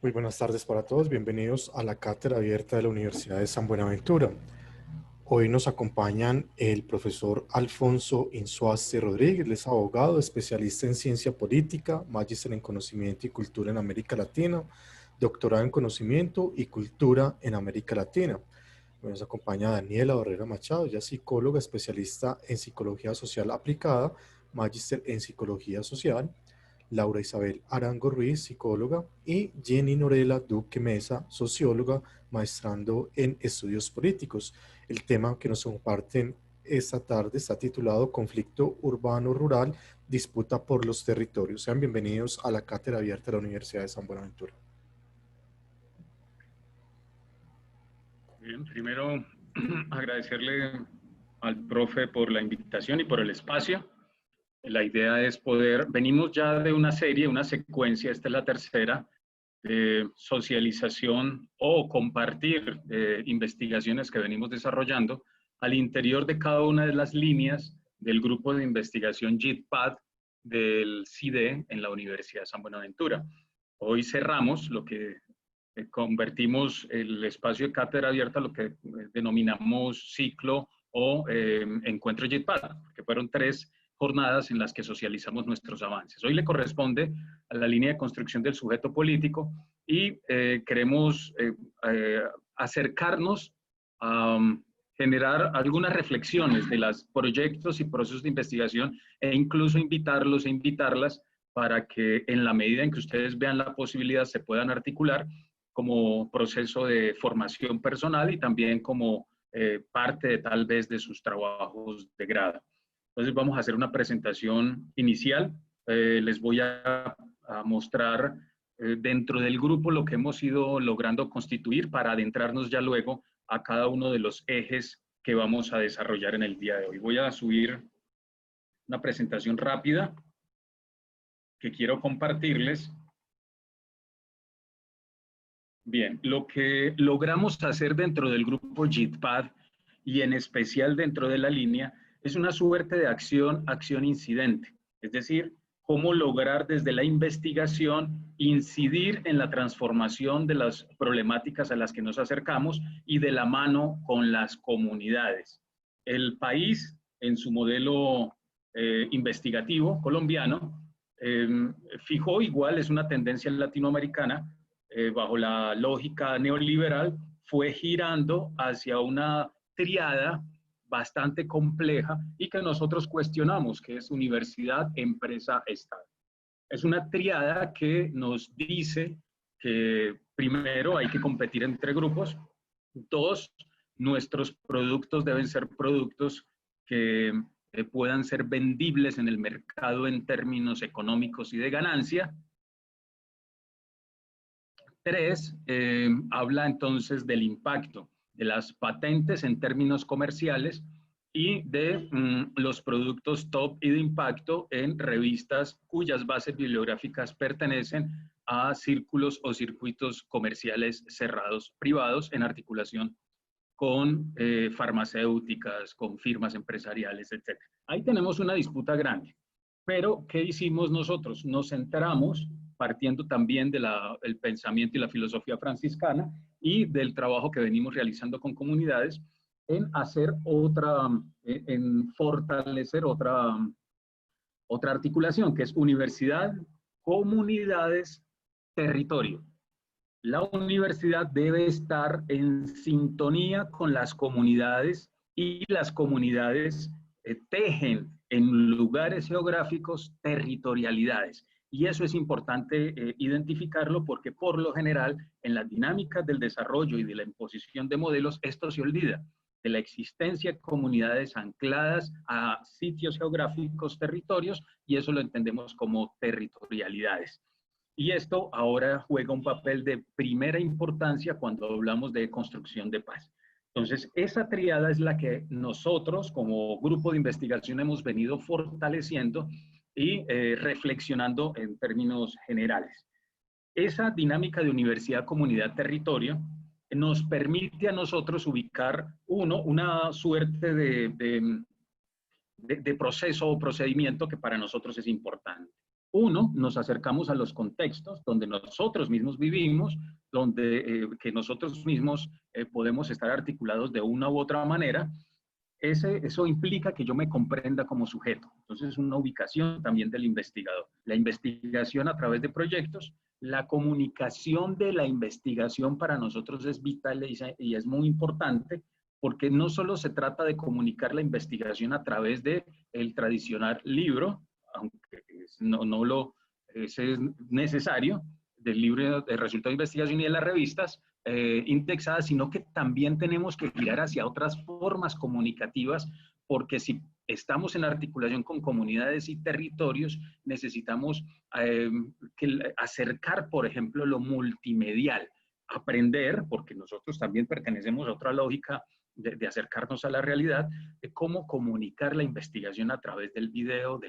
Muy buenas tardes para todos, bienvenidos a la Cátedra Abierta de la Universidad de San Buenaventura. Hoy nos acompañan el profesor Alfonso Insuaste Rodríguez, él es abogado, especialista en ciencia política, magíster en conocimiento y cultura en América Latina, doctorado en conocimiento y cultura en América Latina. Nos acompaña Daniela Barrera Machado, ella es psicóloga, especialista en psicología social aplicada, magíster en psicología social. Laura Isabel Arango Ruiz, psicóloga, y Jenny Norela Duque Mesa, socióloga, maestrando en estudios políticos. El tema que nos comparten esta tarde está titulado Conflicto Urbano-Rural, disputa por los territorios. Sean bienvenidos a la Cátedra Abierta de la Universidad de San Buenaventura. Bien, primero agradecerle al profe por la invitación y por el espacio. La idea es venimos ya de una serie, una secuencia, esta es la tercera, de socialización o compartir investigaciones que venimos desarrollando al interior de cada una de las líneas del grupo de investigación JITPAD del CIDE en la Universidad de San Buenaventura. Hoy cerramos lo que convertimos el espacio de cátedra abierta a lo que denominamos ciclo o encuentro JITPAD, que fueron 3 jornadas en las que socializamos nuestros avances. Hoy le corresponde a la línea de construcción del sujeto político y queremos acercarnos a generar algunas reflexiones de los proyectos y procesos de investigación e incluso invitarlos e invitarlas para que en la medida en que ustedes vean la posibilidad se puedan articular como proceso de formación personal y también como parte de tal vez de sus trabajos de grado. Entonces vamos a hacer una presentación inicial. Les voy a mostrar dentro del grupo lo que hemos ido logrando constituir para adentrarnos ya luego a cada uno de los ejes que vamos a desarrollar en el día de hoy. Voy a subir una presentación rápida que quiero compartirles. Bien, lo que logramos hacer dentro del grupo JITPAD y en especial dentro de la línea es una suerte de acción-incidente, es decir, cómo lograr desde la investigación incidir en la transformación de las problemáticas a las que nos acercamos y de la mano con las comunidades. El país, en su modelo investigativo colombiano, fijó igual, es una tendencia latinoamericana, bajo la lógica neoliberal, fue girando hacia una triada bastante compleja y que nosotros cuestionamos, que es universidad, empresa, Estado. Es una triada que nos dice que primero hay que competir entre grupos, 2, nuestros productos deben ser productos que puedan ser vendibles en el mercado en términos económicos y de ganancia. 3, habla entonces del impacto de las patentes en términos comerciales y de los productos top y de impacto en revistas cuyas bases bibliográficas pertenecen a círculos o circuitos comerciales cerrados privados en articulación con farmacéuticas, con firmas empresariales, etc. Ahí tenemos una disputa grande. Pero, ¿qué hicimos nosotros? Nos centramos, partiendo también del pensamiento y la filosofía franciscana y del trabajo que venimos realizando con comunidades, en hacer en fortalecer otra articulación, que es universidad, comunidades, territorio. La universidad debe estar en sintonía con las comunidades y las comunidades tejen en lugares geográficos territorialidades. Y eso es importante identificarlo porque por lo general en las dinámicas del desarrollo y de la imposición de modelos esto se olvida, de la existencia de comunidades ancladas a sitios geográficos, territorios, y eso lo entendemos como territorialidades. Y esto ahora juega un papel de primera importancia cuando hablamos de construcción de paz. Entonces, esa triada es la que nosotros como grupo de investigación hemos venido fortaleciendo y reflexionando en términos generales. Esa dinámica de universidad, comunidad, territorio nos permite a nosotros ubicar, una suerte de proceso o procedimiento que para nosotros es importante. Uno, nos acercamos a los contextos donde nosotros mismos vivimos, donde que nosotros mismos podemos estar articulados de una u otra manera. Eso implica que yo me comprenda como sujeto. Entonces, es una ubicación también del investigador. La investigación a través de proyectos, la comunicación de la investigación para nosotros es vital y es muy importante, porque no solo se trata de comunicar la investigación a través del tradicional libro, aunque no lo es necesario, del libro de resultados de investigación y de las revistas, indexadas, sino que también tenemos que girar hacia otras formas comunicativas, porque si estamos en articulación con comunidades y territorios, necesitamos acercar, por ejemplo, lo multimedial, aprender, porque nosotros también pertenecemos a otra lógica de acercarnos a la realidad, de cómo comunicar la investigación a través del video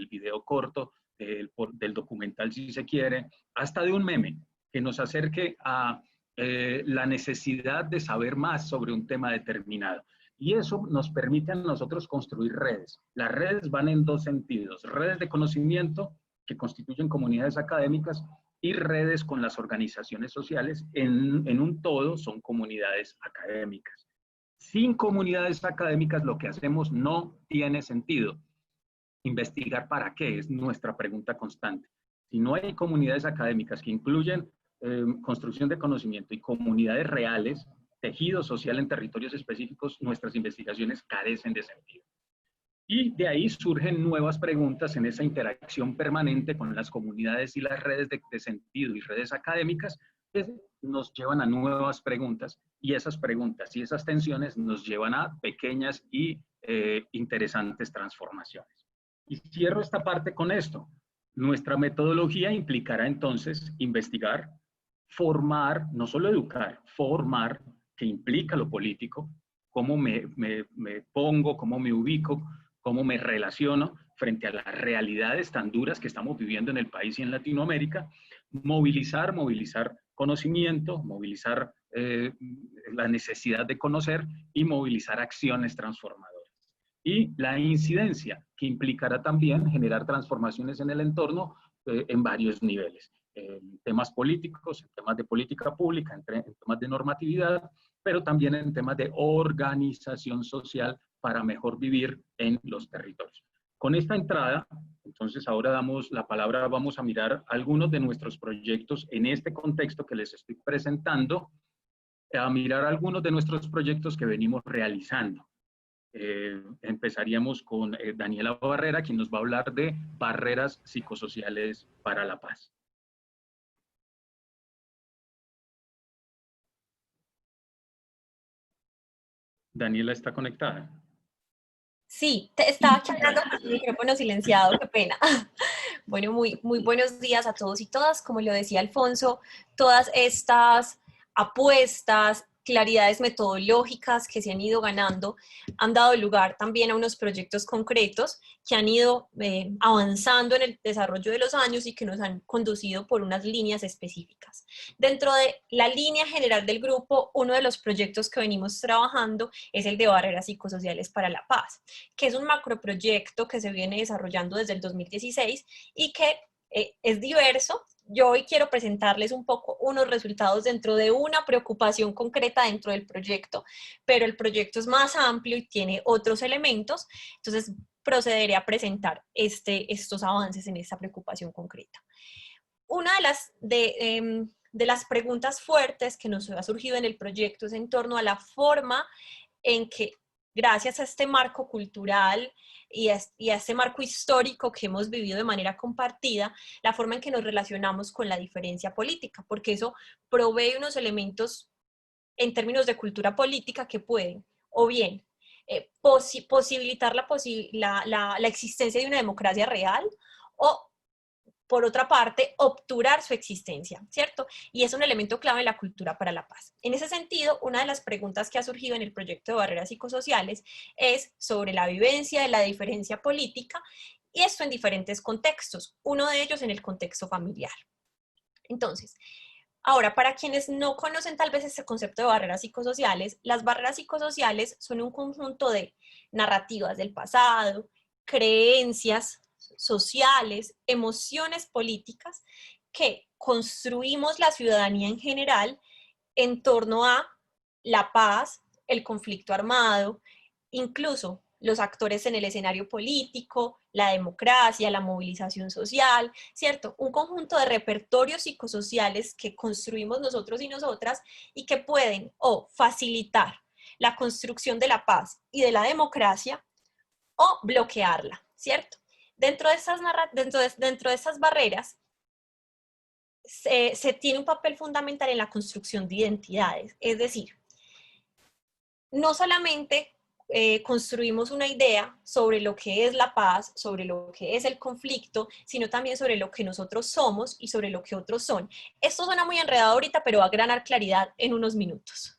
corto, del documental si se quiere, hasta de un meme que nos acerque a la necesidad de saber más sobre un tema determinado. Y eso nos permite a nosotros construir redes. Las redes van en dos sentidos: redes de conocimiento que constituyen comunidades académicas y redes con las organizaciones sociales. En un todo son comunidades académicas. Sin comunidades académicas lo que hacemos no tiene sentido. ¿Investigar para qué? Es nuestra pregunta constante. Si no hay comunidades académicas que incluyen construcción de conocimiento y comunidades reales, tejido social en territorios específicos, nuestras investigaciones carecen de sentido. Y de ahí surgen nuevas preguntas en esa interacción permanente con las comunidades y las redes de sentido y redes académicas, que nos llevan a nuevas preguntas, y esas preguntas y esas tensiones nos llevan a pequeñas y interesantes transformaciones. Y cierro esta parte con esto. Nuestra metodología implicará entonces investigar, formar, no solo educar, formar, que implica lo político, cómo me pongo, cómo me ubico, cómo me relaciono frente a las realidades tan duras que estamos viviendo en el país y en Latinoamérica, movilizar conocimiento, movilizar la necesidad de conocer y movilizar acciones transformadoras. Y la incidencia, que implicará también generar transformaciones en el entorno en varios niveles. En temas políticos, en temas de política pública, en temas de normatividad, pero también en temas de organización social para mejor vivir en los territorios. Con esta entrada, entonces ahora damos la palabra, vamos a mirar algunos de nuestros proyectos en este contexto que les estoy presentando, a mirar algunos de nuestros proyectos que venimos realizando. Empezaríamos con Daniela Barrera, quien nos va a hablar de barreras psicosociales para la paz. Daniela está conectada. Sí, estaba aquí hablando con el micrófono silenciado, qué pena. Bueno, muy buenos días a todos y todas. Como lo decía Alfonso, todas estas apuestas, claridades metodológicas que se han ido ganando han dado lugar también a unos proyectos concretos que han ido avanzando en el desarrollo de los años y que nos han conducido por unas líneas específicas. Dentro de la línea general del grupo, uno de los proyectos que venimos trabajando es el de barreras psicosociales para la paz, que es un macroproyecto que se viene desarrollando desde el 2016 y que es diverso. Yo hoy quiero presentarles un poco unos resultados dentro de una preocupación concreta dentro del proyecto, pero el proyecto es más amplio y tiene otros elementos, entonces procederé a presentar estos avances en esta preocupación concreta. Una de las preguntas fuertes que nos ha surgido en el proyecto es en torno a la forma en que, gracias a este marco cultural y a este marco histórico que hemos vivido de manera compartida, la forma en que nos relacionamos con la diferencia política, porque eso provee unos elementos en términos de cultura política que pueden, o bien, posibilitar la existencia de una democracia real, o por otra parte, obturar su existencia, ¿cierto? Y es un elemento clave en la cultura para la paz. En ese sentido, una de las preguntas que ha surgido en el proyecto de barreras psicosociales es sobre la vivencia de la diferencia política, y esto en diferentes contextos, uno de ellos en el contexto familiar. Entonces, ahora, para quienes no conocen tal vez este concepto de barreras psicosociales, las barreras psicosociales son un conjunto de narrativas del pasado, creencias sociales, emociones políticas que construimos la ciudadanía en general en torno a la paz, el conflicto armado, incluso los actores en el escenario político, la democracia, la movilización social, ¿cierto? Un conjunto de repertorios psicosociales que construimos nosotros y nosotras y que pueden o facilitar la construcción de la paz y de la democracia o bloquearla, ¿cierto? Dentro de estas barreras se tiene un papel fundamental en la construcción de identidades, es decir, no solamente construimos una idea sobre lo que es la paz, sobre lo que es el conflicto, sino también sobre lo que nosotros somos y sobre lo que otros son. Esto suena muy enredado ahorita, pero va a ganar claridad en unos minutos.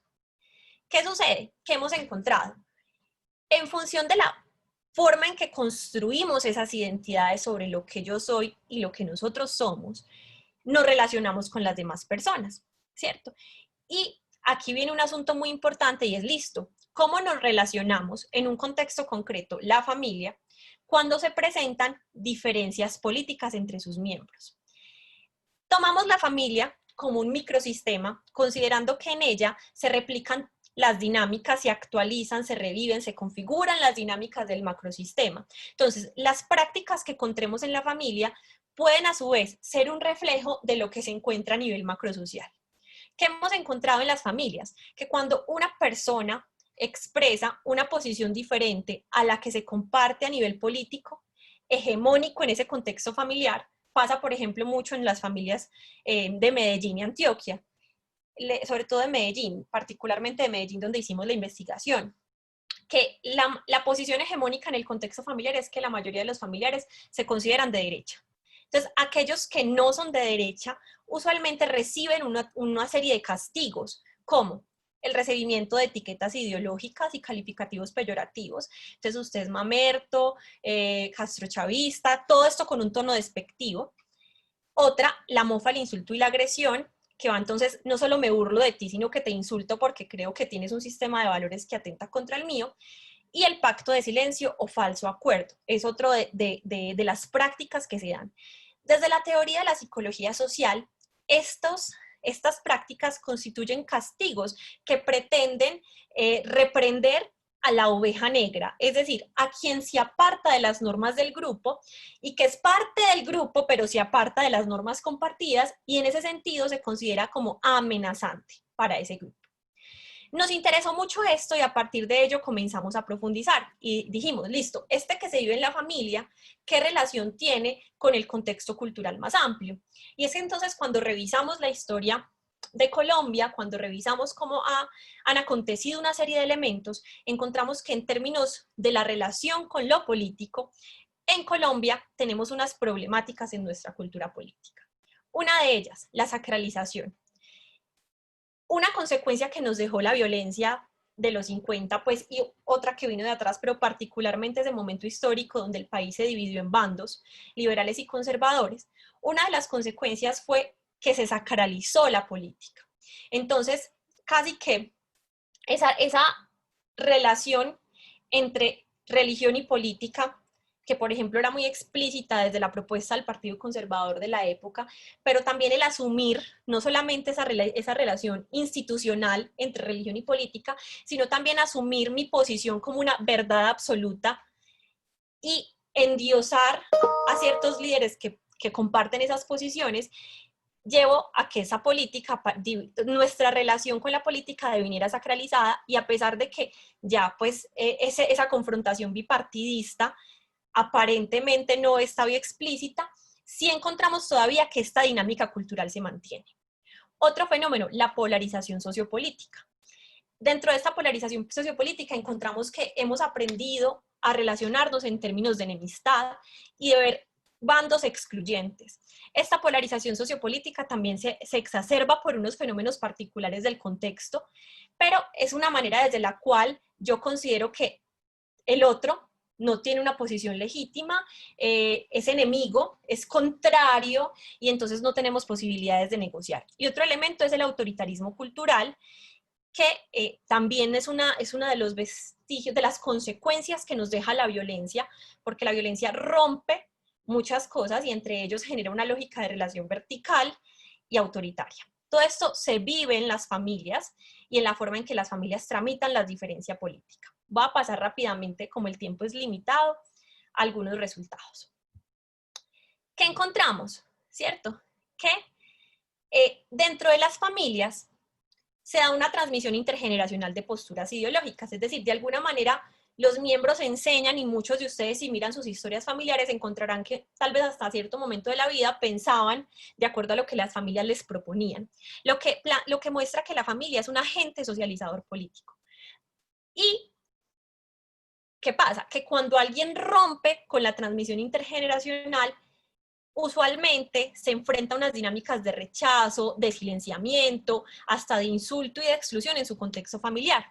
¿Qué sucede? ¿Qué hemos encontrado? En función de la forma en que construimos esas identidades sobre lo que yo soy y lo que nosotros somos, nos relacionamos con las demás personas, ¿cierto? Y aquí viene un asunto muy importante y es listo. ¿Cómo nos relacionamos en un contexto concreto, la familia, cuando se presentan diferencias políticas entre sus miembros? Tomamos la familia como un microsistema, considerando que en ella se replican las dinámicas, se actualizan, se reviven, se configuran las dinámicas del macrosistema. Entonces, las prácticas que encontremos en la familia pueden a su vez ser un reflejo de lo que se encuentra a nivel macrosocial. ¿Qué hemos encontrado en las familias? Que cuando una persona expresa una posición diferente a la que se comparte a nivel político, hegemónico en ese contexto familiar, pasa por ejemplo mucho en las familias de Medellín y Antioquia, sobre todo de Medellín, particularmente de Medellín donde hicimos la investigación, que la posición hegemónica en el contexto familiar es que la mayoría de los familiares se consideran de derecha. Entonces, aquellos que no son de derecha usualmente reciben una serie de castigos, como el recibimiento de etiquetas ideológicas y calificativos peyorativos. Entonces, usted es mamerto, castrochavista, todo esto con un tono despectivo. Otra, la mofa, el insulto y la agresión, que va entonces, no solo me burlo de ti, sino que te insulto porque creo que tienes un sistema de valores que atenta contra el mío. Y el pacto de silencio o falso acuerdo, es otro de las prácticas que se dan. Desde la teoría de la psicología social, estas prácticas constituyen castigos que pretenden reprender a la oveja negra, es decir, a quien se aparta de las normas del grupo y que es parte del grupo, pero se aparta de las normas compartidas y en ese sentido se considera como amenazante para ese grupo. Nos interesó mucho esto y a partir de ello comenzamos a profundizar y dijimos, listo, este que se vive en la familia, ¿qué relación tiene con el contexto cultural más amplio? Y es que entonces cuando revisamos la historia de Colombia, cuando revisamos cómo han acontecido una serie de elementos, encontramos que en términos de la relación con lo político, en Colombia tenemos unas problemáticas en nuestra cultura política. Una de ellas, la sacralización. Una consecuencia que nos dejó la violencia de los 50, pues, y otra que vino de atrás, pero particularmente ese momento histórico donde el país se dividió en bandos, liberales y conservadores, una de las consecuencias fue que se sacralizó la política. Entonces, casi que esa relación entre religión y política, que por ejemplo era muy explícita desde la propuesta del Partido Conservador de la época, pero también el asumir no solamente esa relación institucional entre religión y política, sino también asumir mi posición como una verdad absoluta y endiosar a ciertos líderes que comparten esas posiciones, llevó a que esa política, nuestra relación con la política deviniera sacralizada y a pesar de que ya pues esa confrontación bipartidista aparentemente no está bien explícita, sí encontramos todavía que esta dinámica cultural se mantiene. Otro fenómeno, la polarización sociopolítica. Dentro de esta polarización sociopolítica encontramos que hemos aprendido a relacionarnos en términos de enemistad y de ver bandos excluyentes. Esta polarización sociopolítica también se exacerba por unos fenómenos particulares del contexto, pero es una manera desde la cual yo considero que el otro no tiene una posición legítima, es enemigo, es contrario y entonces no tenemos posibilidades de negociar. Y otro elemento es el autoritarismo cultural, que también es una de los vestigios, de las consecuencias que nos deja la violencia, porque la violencia rompe muchas cosas y entre ellos genera una lógica de relación vertical y autoritaria. Todo esto se vive en las familias y en la forma en que las familias tramitan la diferencia política. Voy a pasar rápidamente, como el tiempo es limitado, algunos resultados. ¿Qué encontramos? ¿Cierto? Que dentro de las familias se da una transmisión intergeneracional de posturas ideológicas, es decir, de alguna manera los miembros enseñan y muchos de ustedes si miran sus historias familiares encontrarán que tal vez hasta cierto momento de la vida pensaban de acuerdo a lo que las familias les proponían, lo que muestra que la familia es un agente socializador político. ¿Y qué pasa? Que cuando alguien rompe con la transmisión intergeneracional, usualmente se enfrenta a unas dinámicas de rechazo, de silenciamiento, hasta de insulto y de exclusión en su contexto familiar.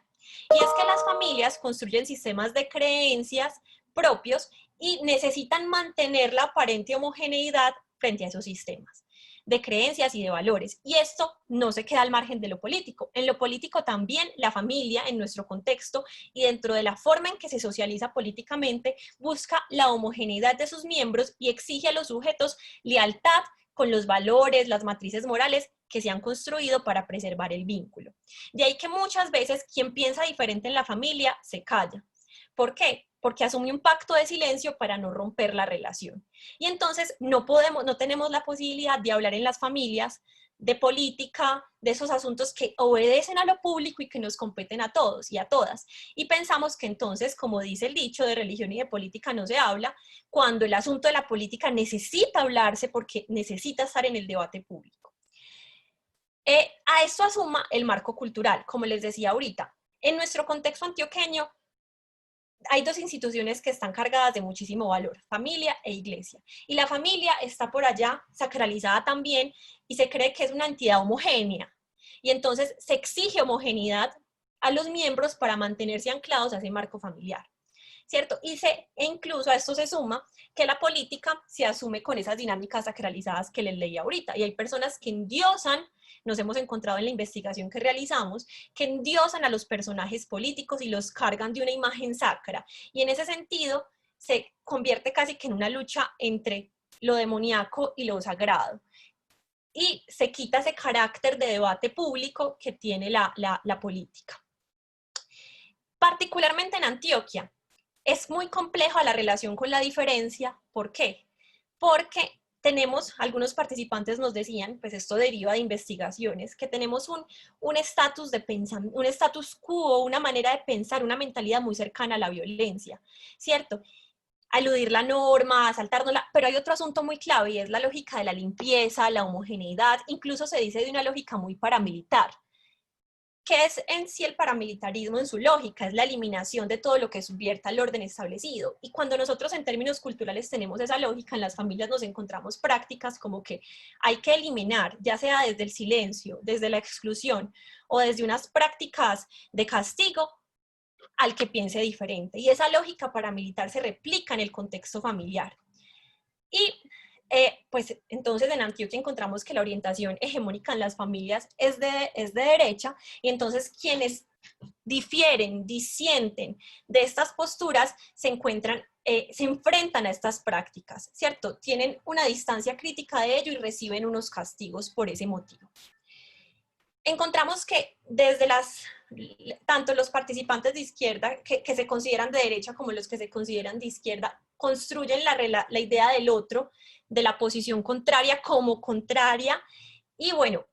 Y es que las familias construyen sistemas de creencias propios y necesitan mantener la aparente homogeneidad frente a esos sistemas de creencias y de valores. Y esto no se queda al margen de lo político. En lo político también la familia, en nuestro contexto y dentro de la forma en que se socializa políticamente, busca la homogeneidad de sus miembros y exige a los sujetos lealtad con los valores, las matrices morales que se han construido para preservar el vínculo. De ahí que muchas veces quien piensa diferente en la familia se calla. ¿Por qué? Porque asume un pacto de silencio para no romper la relación. Y entonces no tenemos la posibilidad de hablar en las familias de política, de esos asuntos que obedecen a lo público y que nos competen a todos y a todas. Y pensamos que entonces, como dice el dicho, de religión y de política no se habla, cuando el asunto de la política necesita hablarse porque necesita estar en el debate público. A esto asuma el marco cultural, como les decía ahorita. En nuestro contexto antioqueño, hay dos instituciones que están cargadas de muchísimo valor, familia e iglesia. Y la familia está por allá sacralizada también y se cree que es una entidad homogénea. Y entonces se exige homogeneidad a los miembros para mantenerse anclados a ese marco familiar, ¿cierto? E incluso a esto se suma que la política se asume con esas dinámicas sacralizadas que les leí ahorita. Y hay personas que endiosan, nos hemos encontrado en la investigación que realizamos, que endiosan a los personajes políticos y los cargan de una imagen sacra. Y en ese sentido se convierte casi que en una lucha entre lo demoníaco y lo sagrado. Y se quita ese carácter de debate público que tiene la política. Particularmente en Antioquia, es muy compleja la relación con la diferencia. ¿Por qué? Porque tenemos, algunos participantes nos decían, pues esto deriva de investigaciones, que tenemos un estatus de pensamiento, un status quo, una manera de pensar, una mentalidad muy cercana a la violencia, ¿cierto? Aludir la norma, saltárnosla, pero hay otro asunto muy clave y es la lógica de la limpieza, la homogeneidad, incluso se dice de una lógica muy paramilitar. ¿Qué es en sí el paramilitarismo en su lógica? Es la eliminación de todo lo que subvierta el orden establecido. Y cuando nosotros en términos culturales tenemos esa lógica, en las familias nos encontramos prácticas como que hay que eliminar, ya sea desde el silencio, desde la exclusión o desde unas prácticas de castigo al que piense diferente. Y esa lógica paramilitar se replica en el contexto familiar. Y pues entonces en Antioquia encontramos que la orientación hegemónica en las familias es de derecha, y entonces quienes difieren, disienten de estas posturas se enfrentan a estas prácticas, ¿cierto? Tienen una distancia crítica de ello y reciben unos castigos por ese motivo. Encontramos que desde tanto los participantes de izquierda que se consideran de derecha como los que se consideran de izquierda construyen la idea del otro, de la posición contraria como contraria, y bueno,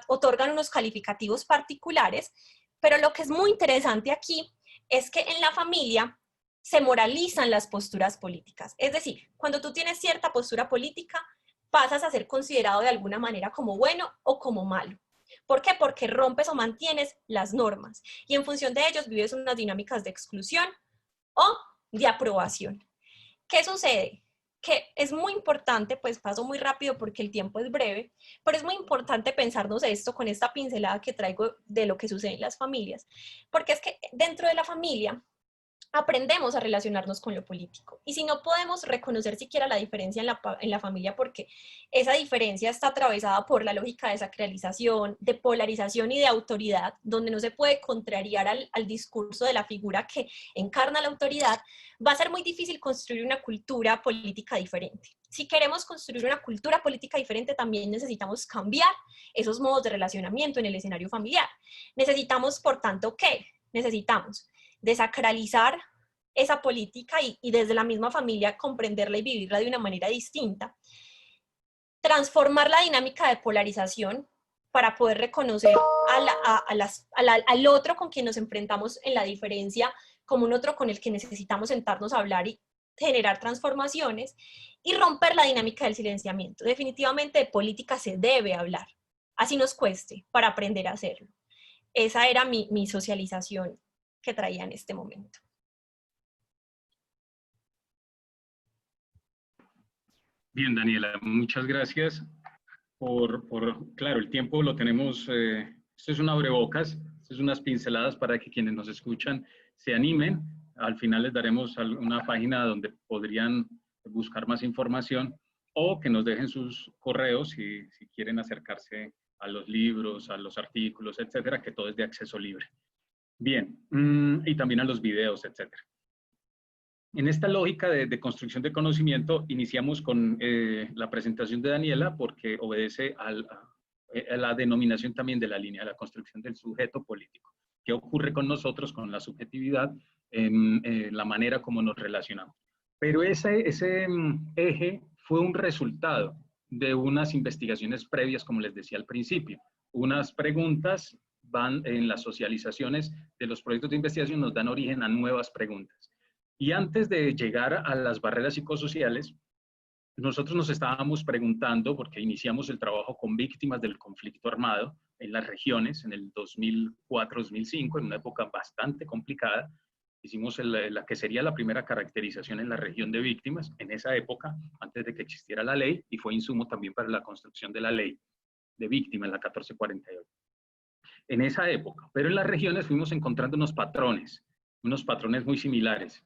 otorgan unos calificativos particulares, pero lo que es muy interesante aquí es que en la familia se moralizan las posturas políticas. Es decir, cuando tú tienes cierta postura política, pasas a ser considerado de alguna manera como bueno o como malo. ¿Por qué? Porque rompes o mantienes las normas y en función de ellos vives unas dinámicas de exclusión o de aprobación. ¿Qué sucede? Que es muy importante, pues paso muy rápido porque el tiempo es breve, pero es muy importante pensarnos esto con esta pincelada que traigo de lo que sucede en las familias, porque es que dentro de la familia aprendemos a relacionarnos con lo político. Y si no podemos reconocer siquiera la diferencia en la familia, porque esa diferencia está atravesada por la lógica de sacralización, de polarización y de autoridad, donde no se puede contrariar al discurso de la figura que encarna la autoridad, va a ser muy difícil construir una cultura política diferente. Si queremos construir una cultura política diferente, también necesitamos cambiar esos modos de relacionamiento en el escenario familiar. Necesitamos, por tanto, ¿qué? Necesitamos desacralizar esa política y desde la misma familia comprenderla y vivirla de una manera distinta. Transformar la dinámica de polarización para poder reconocer al otro con quien nos enfrentamos en la diferencia como un otro con el que necesitamos sentarnos a hablar y generar transformaciones, y romper la dinámica del silenciamiento. Definitivamente de política se debe hablar, así nos cueste, para aprender a hacerlo. Esa era mi socialización que traía en este momento. Bien, Daniela, muchas gracias claro, el tiempo lo tenemos, esto es un abrebocas, esto es unas pinceladas para que quienes nos escuchan se animen. Al final les daremos una página donde podrían buscar más información o que nos dejen sus correos si quieren acercarse a los libros, a los artículos, etcétera, que todo es de acceso libre. Bien, y también a los videos, etcétera. En esta lógica de construcción de conocimiento, iniciamos con la presentación de Daniela porque obedece a la denominación también de la línea de la construcción del sujeto político. ¿Qué ocurre con nosotros, con la subjetividad, en la manera como nos relacionamos? Pero ese eje fue un resultado de unas investigaciones previas, como les decía al principio. Unas preguntas van en las socializaciones de los proyectos de investigación, nos dan origen a nuevas preguntas. Y antes de llegar a las barreras psicosociales, nosotros nos estábamos preguntando, porque iniciamos el trabajo con víctimas del conflicto armado en las regiones en el 2004-2005, en una época bastante complicada. Hicimos la que sería la primera caracterización en la región de víctimas en esa época, antes de que existiera la ley, y fue insumo también para la construcción de la ley de víctimas, la 1448. En esa época, pero en las regiones fuimos encontrando unos patrones muy similares.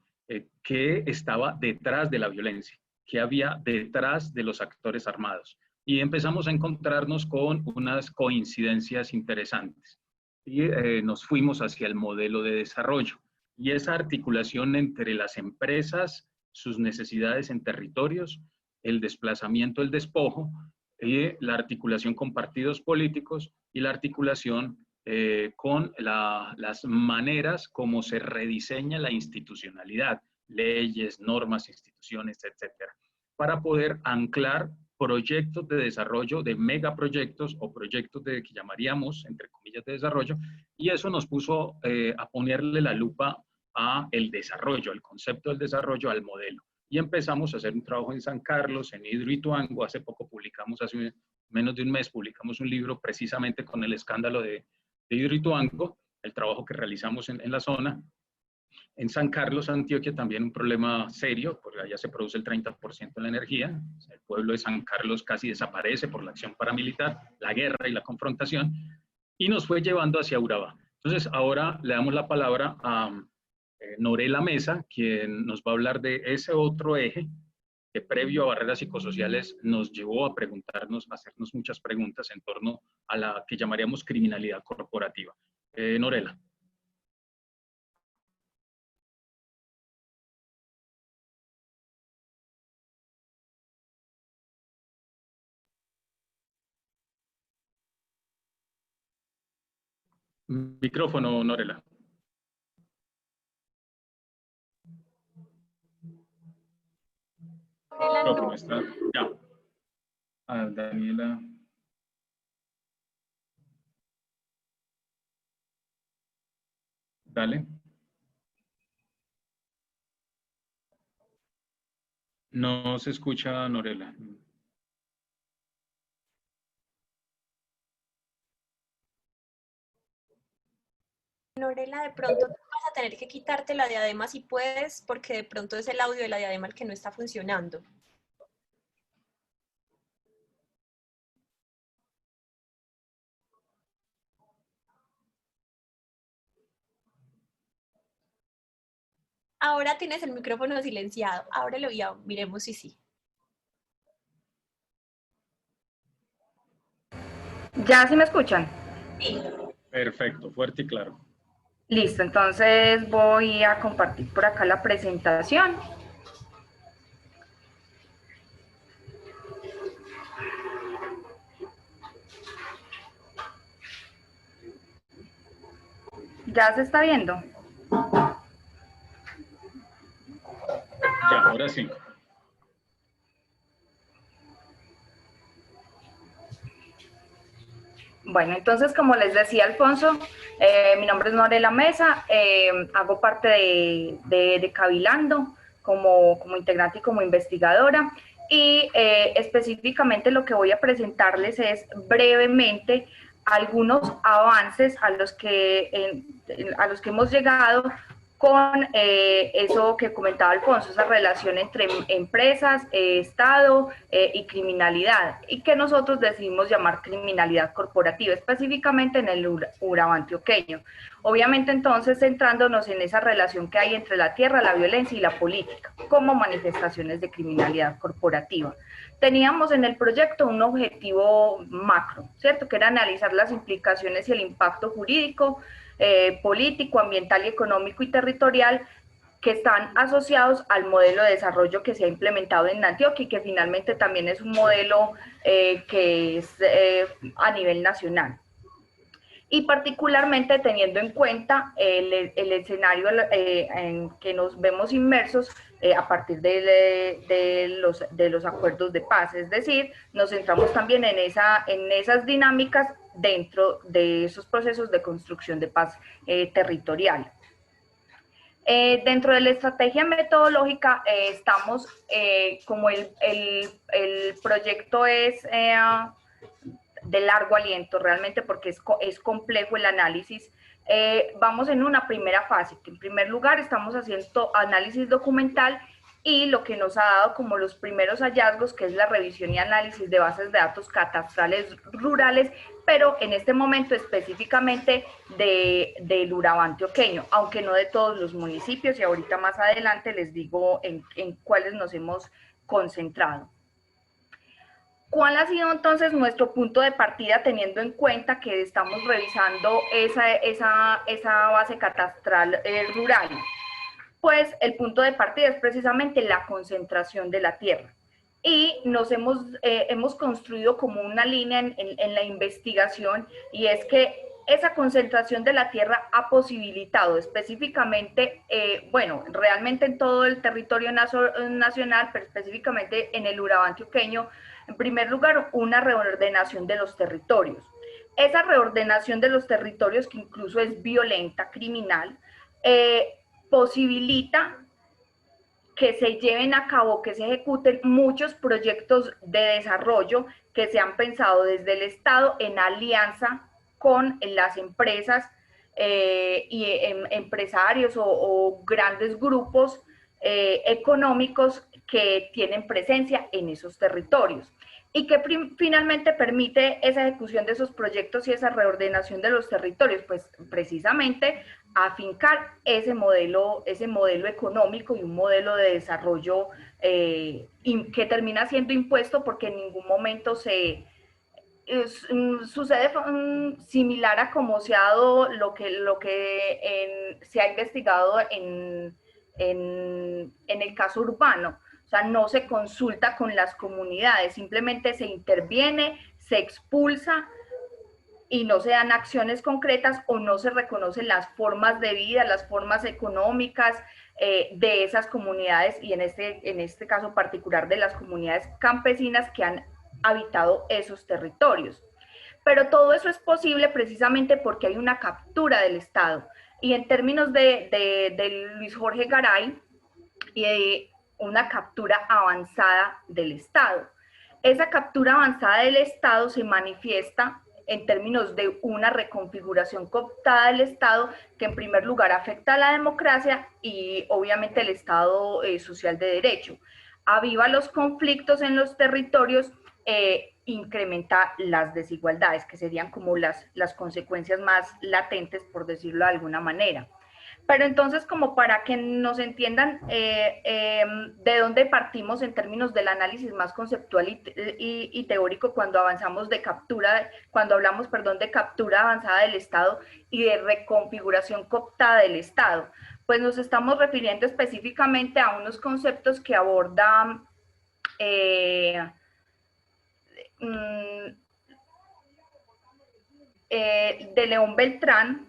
¿Qué estaba detrás de la violencia? ¿Qué había detrás de los actores armados? Y empezamos a encontrarnos con unas coincidencias interesantes. Y nos fuimos hacia el modelo de desarrollo. Y esa articulación entre las empresas, sus necesidades en territorios, el desplazamiento, el despojo, y la articulación con partidos políticos y la articulación con las maneras como se rediseña la institucionalidad, leyes, normas, instituciones, etcétera, para poder anclar proyectos de desarrollo, de megaproyectos o proyectos que llamaríamos, entre comillas, de desarrollo, y eso nos puso a ponerle la lupa a el desarrollo, al concepto del desarrollo, al modelo. Y empezamos a hacer un trabajo en San Carlos, en Hidroituango. Hace poco publicamos, hace menos de un mes, publicamos un libro precisamente con el escándalo de Hidroituango, el trabajo que realizamos en la zona. En San Carlos, Antioquia, también un problema serio, porque allá se produce el 30% de la energía. El pueblo de San Carlos casi desaparece por la acción paramilitar, la guerra y la confrontación, y nos fue llevando hacia Urabá. Entonces, ahora le damos la palabra a Norela Mesa, quien nos va a hablar de ese otro eje que previo a barreras psicosociales nos llevó a preguntarnos, a hacernos muchas preguntas en torno a la que llamaríamos criminalidad corporativa. Norela. Micrófono, Norela. Micrófono está. Ya. Daniela. Dale. No se escucha, Norela. Norela, de pronto vas a tener que quitarte la diadema si puedes, porque de pronto es el audio de la diadema el que no está funcionando. ahora tienes el micrófono silenciado. Ábrelo y miremos si sí. ¿Ya sí me escuchan? Sí. Perfecto, fuerte y claro. Listo, entonces voy a compartir por acá la presentación. ¿Ya se está viendo? Ya, ahora sí. Bueno, entonces, como les decía Alfonso, mi nombre es Norela Mesa, hago parte de Cavilando como integrante y como investigadora, y específicamente lo que voy a presentarles es brevemente algunos avances a los que hemos llegado con eso que comentaba Alfonso, esa relación entre empresas, Estado y criminalidad, y que nosotros decidimos llamar criminalidad corporativa, específicamente en el Urabá antioqueño. Obviamente entonces centrándonos en esa relación que hay entre la tierra, la violencia y la política, como manifestaciones de criminalidad corporativa. Teníamos en el proyecto un objetivo macro, ¿cierto? Que era analizar las implicaciones y el impacto jurídico, político, ambiental y económico y territorial que están asociados al modelo de desarrollo que se ha implementado en Antioquia y que finalmente también es un modelo que es a nivel nacional. Y particularmente teniendo en cuenta el escenario en que nos vemos inmersos a partir de los acuerdos de paz. Es decir, nos centramos también en esas dinámicas dentro de esos procesos de construcción de paz territorial. Dentro de la estrategia metodológica estamos, como el proyecto es de largo aliento realmente porque es complejo el análisis, vamos en una primera fase, que en primer lugar estamos haciendo análisis documental y lo que nos ha dado como los primeros hallazgos, que es la revisión y análisis de bases de datos catastrales rurales, pero en este momento específicamente del Urabá antioqueño, aunque no de todos los municipios, y ahorita más adelante les digo en cuáles nos hemos concentrado. ¿Cuál ha sido entonces nuestro punto de partida teniendo en cuenta que estamos revisando esa base catastral rural? Pues el punto de partida es precisamente la concentración de la tierra. Y nos hemos construido como una línea en la investigación, y es que esa concentración de la tierra ha posibilitado específicamente, bueno, realmente en todo el territorio nacional, pero específicamente en el Urabá antioqueño, en primer lugar, una reordenación de los territorios. Esa reordenación de los territorios, que incluso es violenta, criminal, posibilita que se lleven a cabo, que se ejecuten muchos proyectos de desarrollo que se han pensado desde el Estado en alianza con las empresas y empresarios o grandes grupos económicos que tienen presencia en esos territorios y que finalmente permite esa ejecución de esos proyectos y esa reordenación de los territorios, pues precisamente afincar ese modelo económico y un modelo de desarrollo que termina siendo impuesto porque en ningún momento sucede similar a como se ha dado lo que se ha investigado en el caso urbano. O sea, no se consulta con las comunidades, simplemente se interviene, se expulsa y no se dan acciones concretas o no se reconocen las formas de vida, las formas económicas de esas comunidades y en este caso particular de las comunidades campesinas que han habitado esos territorios. Pero todo eso es posible precisamente porque hay una captura del Estado. Y en términos de Luis Jorge Garay, una captura avanzada del Estado. Esa captura avanzada del Estado se manifiesta en términos de una reconfiguración cooptada del Estado que en primer lugar afecta a la democracia y obviamente el Estado social de derecho. Aviva los conflictos en los territorios, incrementa las desigualdades, que serían como las consecuencias más latentes, por decirlo de alguna manera. Pero entonces, como para que nos entiendan de dónde partimos en términos del análisis más conceptual y teórico cuando avanzamos de captura, cuando hablamos, perdón, de captura avanzada del Estado y de reconfiguración cooptada del Estado, pues nos estamos refiriendo específicamente a unos conceptos que aborda de León Beltrán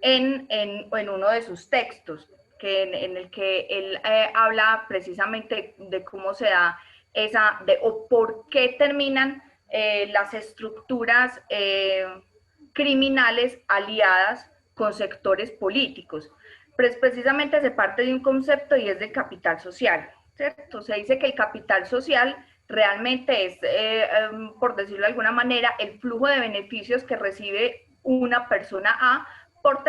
en uno de sus textos, en el que él habla precisamente de cómo se da esa, o por qué terminan las estructuras criminales aliadas con sectores políticos. Pues precisamente se parte de un concepto y es del capital social, ¿cierto? Se dice que el capital social realmente es, por decirlo de alguna manera, el flujo de beneficios que recibe una persona A por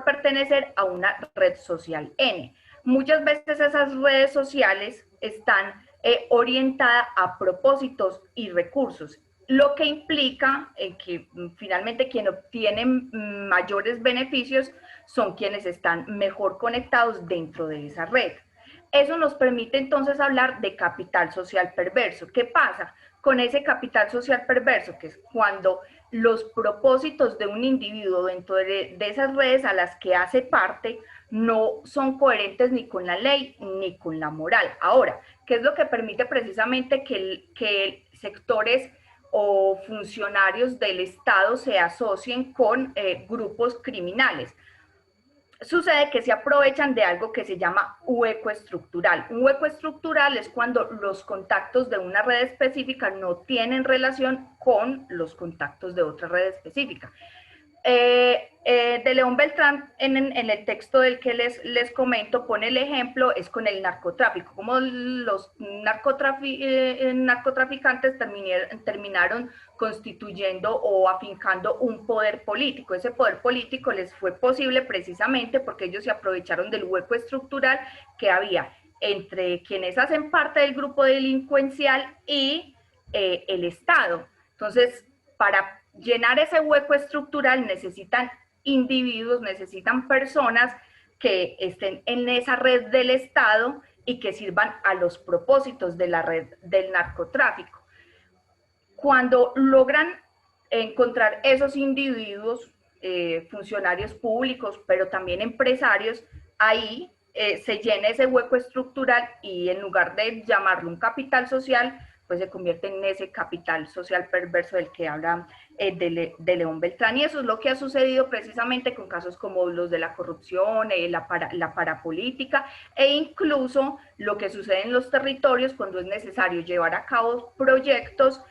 pertenecer a una red social N. Muchas veces esas redes sociales están orientadas a propósitos y recursos, lo que implica que finalmente quienes obtienen mayores beneficios son quienes están mejor conectados dentro de esa red. Eso nos permite entonces hablar de capital social perverso. ¿Qué pasa con ese capital social perverso? Que es cuando los propósitos de un individuo dentro de esas redes a las que hace parte no son coherentes ni con la ley ni con la moral. Ahora, ¿qué es lo que permite precisamente que sectores o funcionarios del Estado se asocien con grupos criminales? Sucede que se aprovechan de algo que se llama hueco estructural. Un hueco estructural es cuando los contactos de una red específica no tienen relación con los contactos de otra red específica. De León Beltrán, en el texto del que les comento, pone el ejemplo, es con el narcotráfico, como los narcotraficantes terminaron constituyendo o afincando un poder político. Ese poder político les fue posible precisamente porque ellos se aprovecharon del hueco estructural que había entre quienes hacen parte del grupo delincuencial y el Estado. Entonces, para llenar ese hueco estructural necesitan individuos, necesitan personas que estén en esa red del Estado y que sirvan a los propósitos de la red del narcotráfico. Cuando logran encontrar esos individuos, funcionarios públicos, pero también empresarios, ahí se llena ese hueco estructural y en lugar de llamarlo un capital social, pues se convierte en ese capital social perverso del que habla de León Beltrán. Y eso es lo que ha sucedido precisamente con casos como los de la corrupción, la parapolítica, e incluso lo que sucede en los territorios cuando es necesario llevar a cabo proyectos,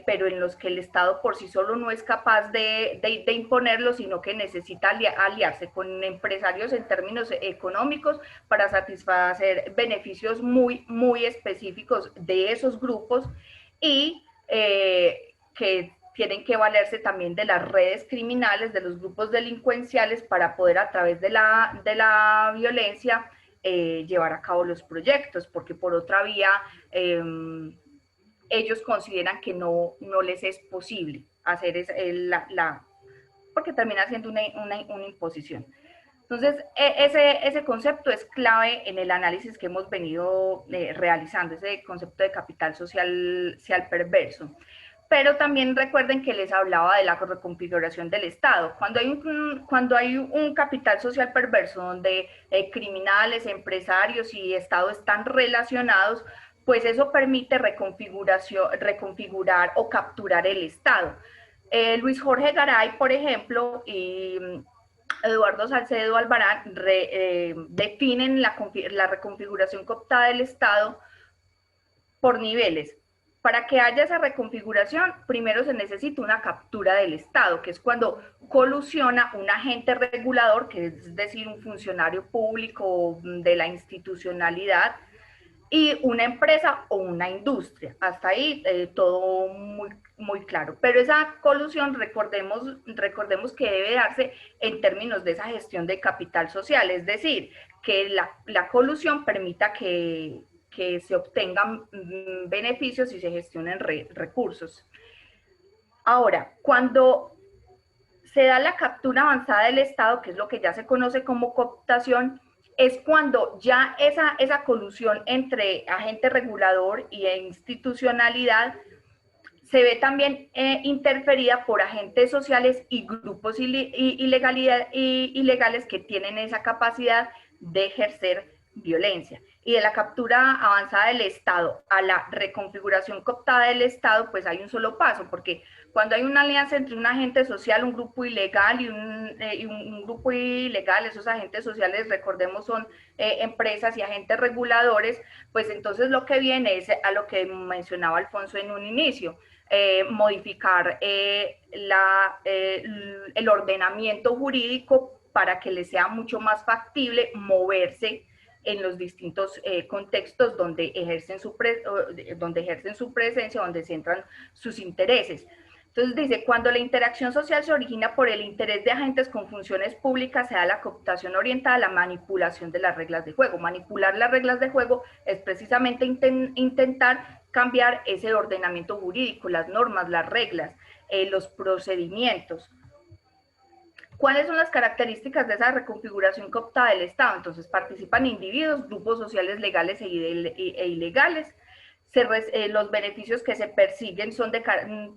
pero en los que el Estado por sí solo no es capaz de imponerlo, sino que necesita aliarse con empresarios en términos económicos para satisfacer beneficios muy, muy específicos de esos grupos y que tienen que valerse también de las redes criminales, de los grupos delincuenciales para poder a través de la violencia llevar a cabo los proyectos, porque por otra vía ellos consideran que no les es posible hacer porque termina siendo una imposición. Entonces, ese concepto es clave en el análisis que hemos venido realizando, ese concepto de capital social perverso. Pero también recuerden que les hablaba de la reconfiguración del Estado. Cuando hay un capital social perverso donde criminales, empresarios y Estado están relacionados, pues eso permite reconfigurar o capturar el Estado. Luis Jorge Garay, por ejemplo, y Eduardo Salcedo Albarán definen la reconfiguración cooptada del Estado por niveles. Para que haya esa reconfiguración, primero se necesita una captura del Estado, que es cuando colusiona un agente regulador, que es decir, un funcionario público de la institucionalidad, y una empresa o una industria. Hasta ahí todo muy, muy claro. Pero esa colusión, recordemos que debe darse en términos de esa gestión de capital social, es decir, que la colusión permita que se obtengan beneficios y se gestionen recursos. Ahora, cuando se da la captura avanzada del Estado, que es lo que ya se conoce como cooptación, es cuando ya esa colusión entre agente regulador y institucionalidad se ve también interferida por agentes sociales y grupos ilegales que tienen esa capacidad de ejercer violencia. Y de la captura avanzada del Estado a la reconfiguración cooptada del Estado, pues hay un solo paso, porque cuando hay una alianza entre un agente social, un grupo ilegal y un grupo ilegal, esos agentes sociales, recordemos, son empresas y agentes reguladores, pues entonces lo que viene es a lo que mencionaba Alfonso en un inicio, modificar el ordenamiento jurídico para que les sea mucho más factible moverse en los distintos contextos donde ejercen su presencia, donde centran sus intereses. Entonces dice, cuando la interacción social se origina por el interés de agentes con funciones públicas, se da la cooptación orientada a la manipulación de las reglas de juego. Manipular las reglas de juego es precisamente intentar cambiar ese ordenamiento jurídico, las normas, las reglas, los procedimientos. ¿Cuáles son las características de esa reconfiguración cooptada del Estado? Entonces participan individuos, grupos sociales legales e ilegales. Los beneficios que se persiguen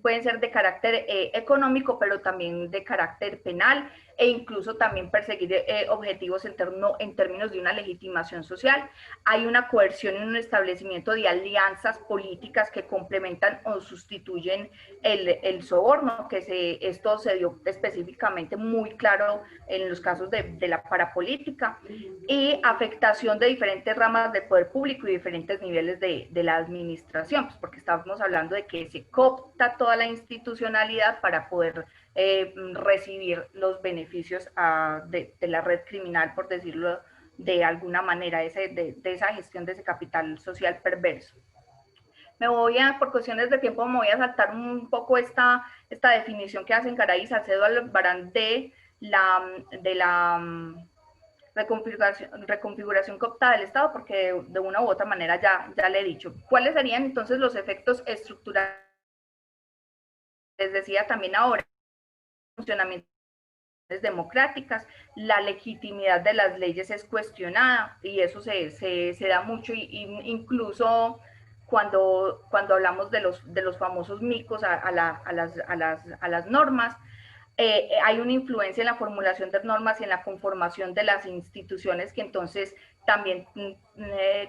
pueden ser de carácter económico, pero también de carácter penal, e incluso también perseguir objetivos en términos de una legitimación social. Hay una coerción en un establecimiento de alianzas políticas que complementan o sustituyen el soborno, esto se dio específicamente muy claro en los casos de la parapolítica, y afectación de diferentes ramas del poder público y diferentes niveles de la administración, pues porque estamos hablando de que se coopta toda la institucionalidad para poder recibir los beneficios de la red criminal, por decirlo de alguna manera, de esa gestión de ese capital social perverso. Por cuestiones de tiempo, me voy a saltar un poco esta definición que hacen Garay y Salcedo Albarrán de la reconfiguración cooptada del Estado, porque de una u otra manera ya le he dicho. ¿Cuáles serían entonces los efectos estructurales? Les decía también ahora, funcionamiento democráticas, la legitimidad de las leyes es cuestionada y eso se da mucho, incluso cuando hablamos de los famosos micos a las normas, hay una influencia en la formulación de normas y en la conformación de las instituciones que entonces también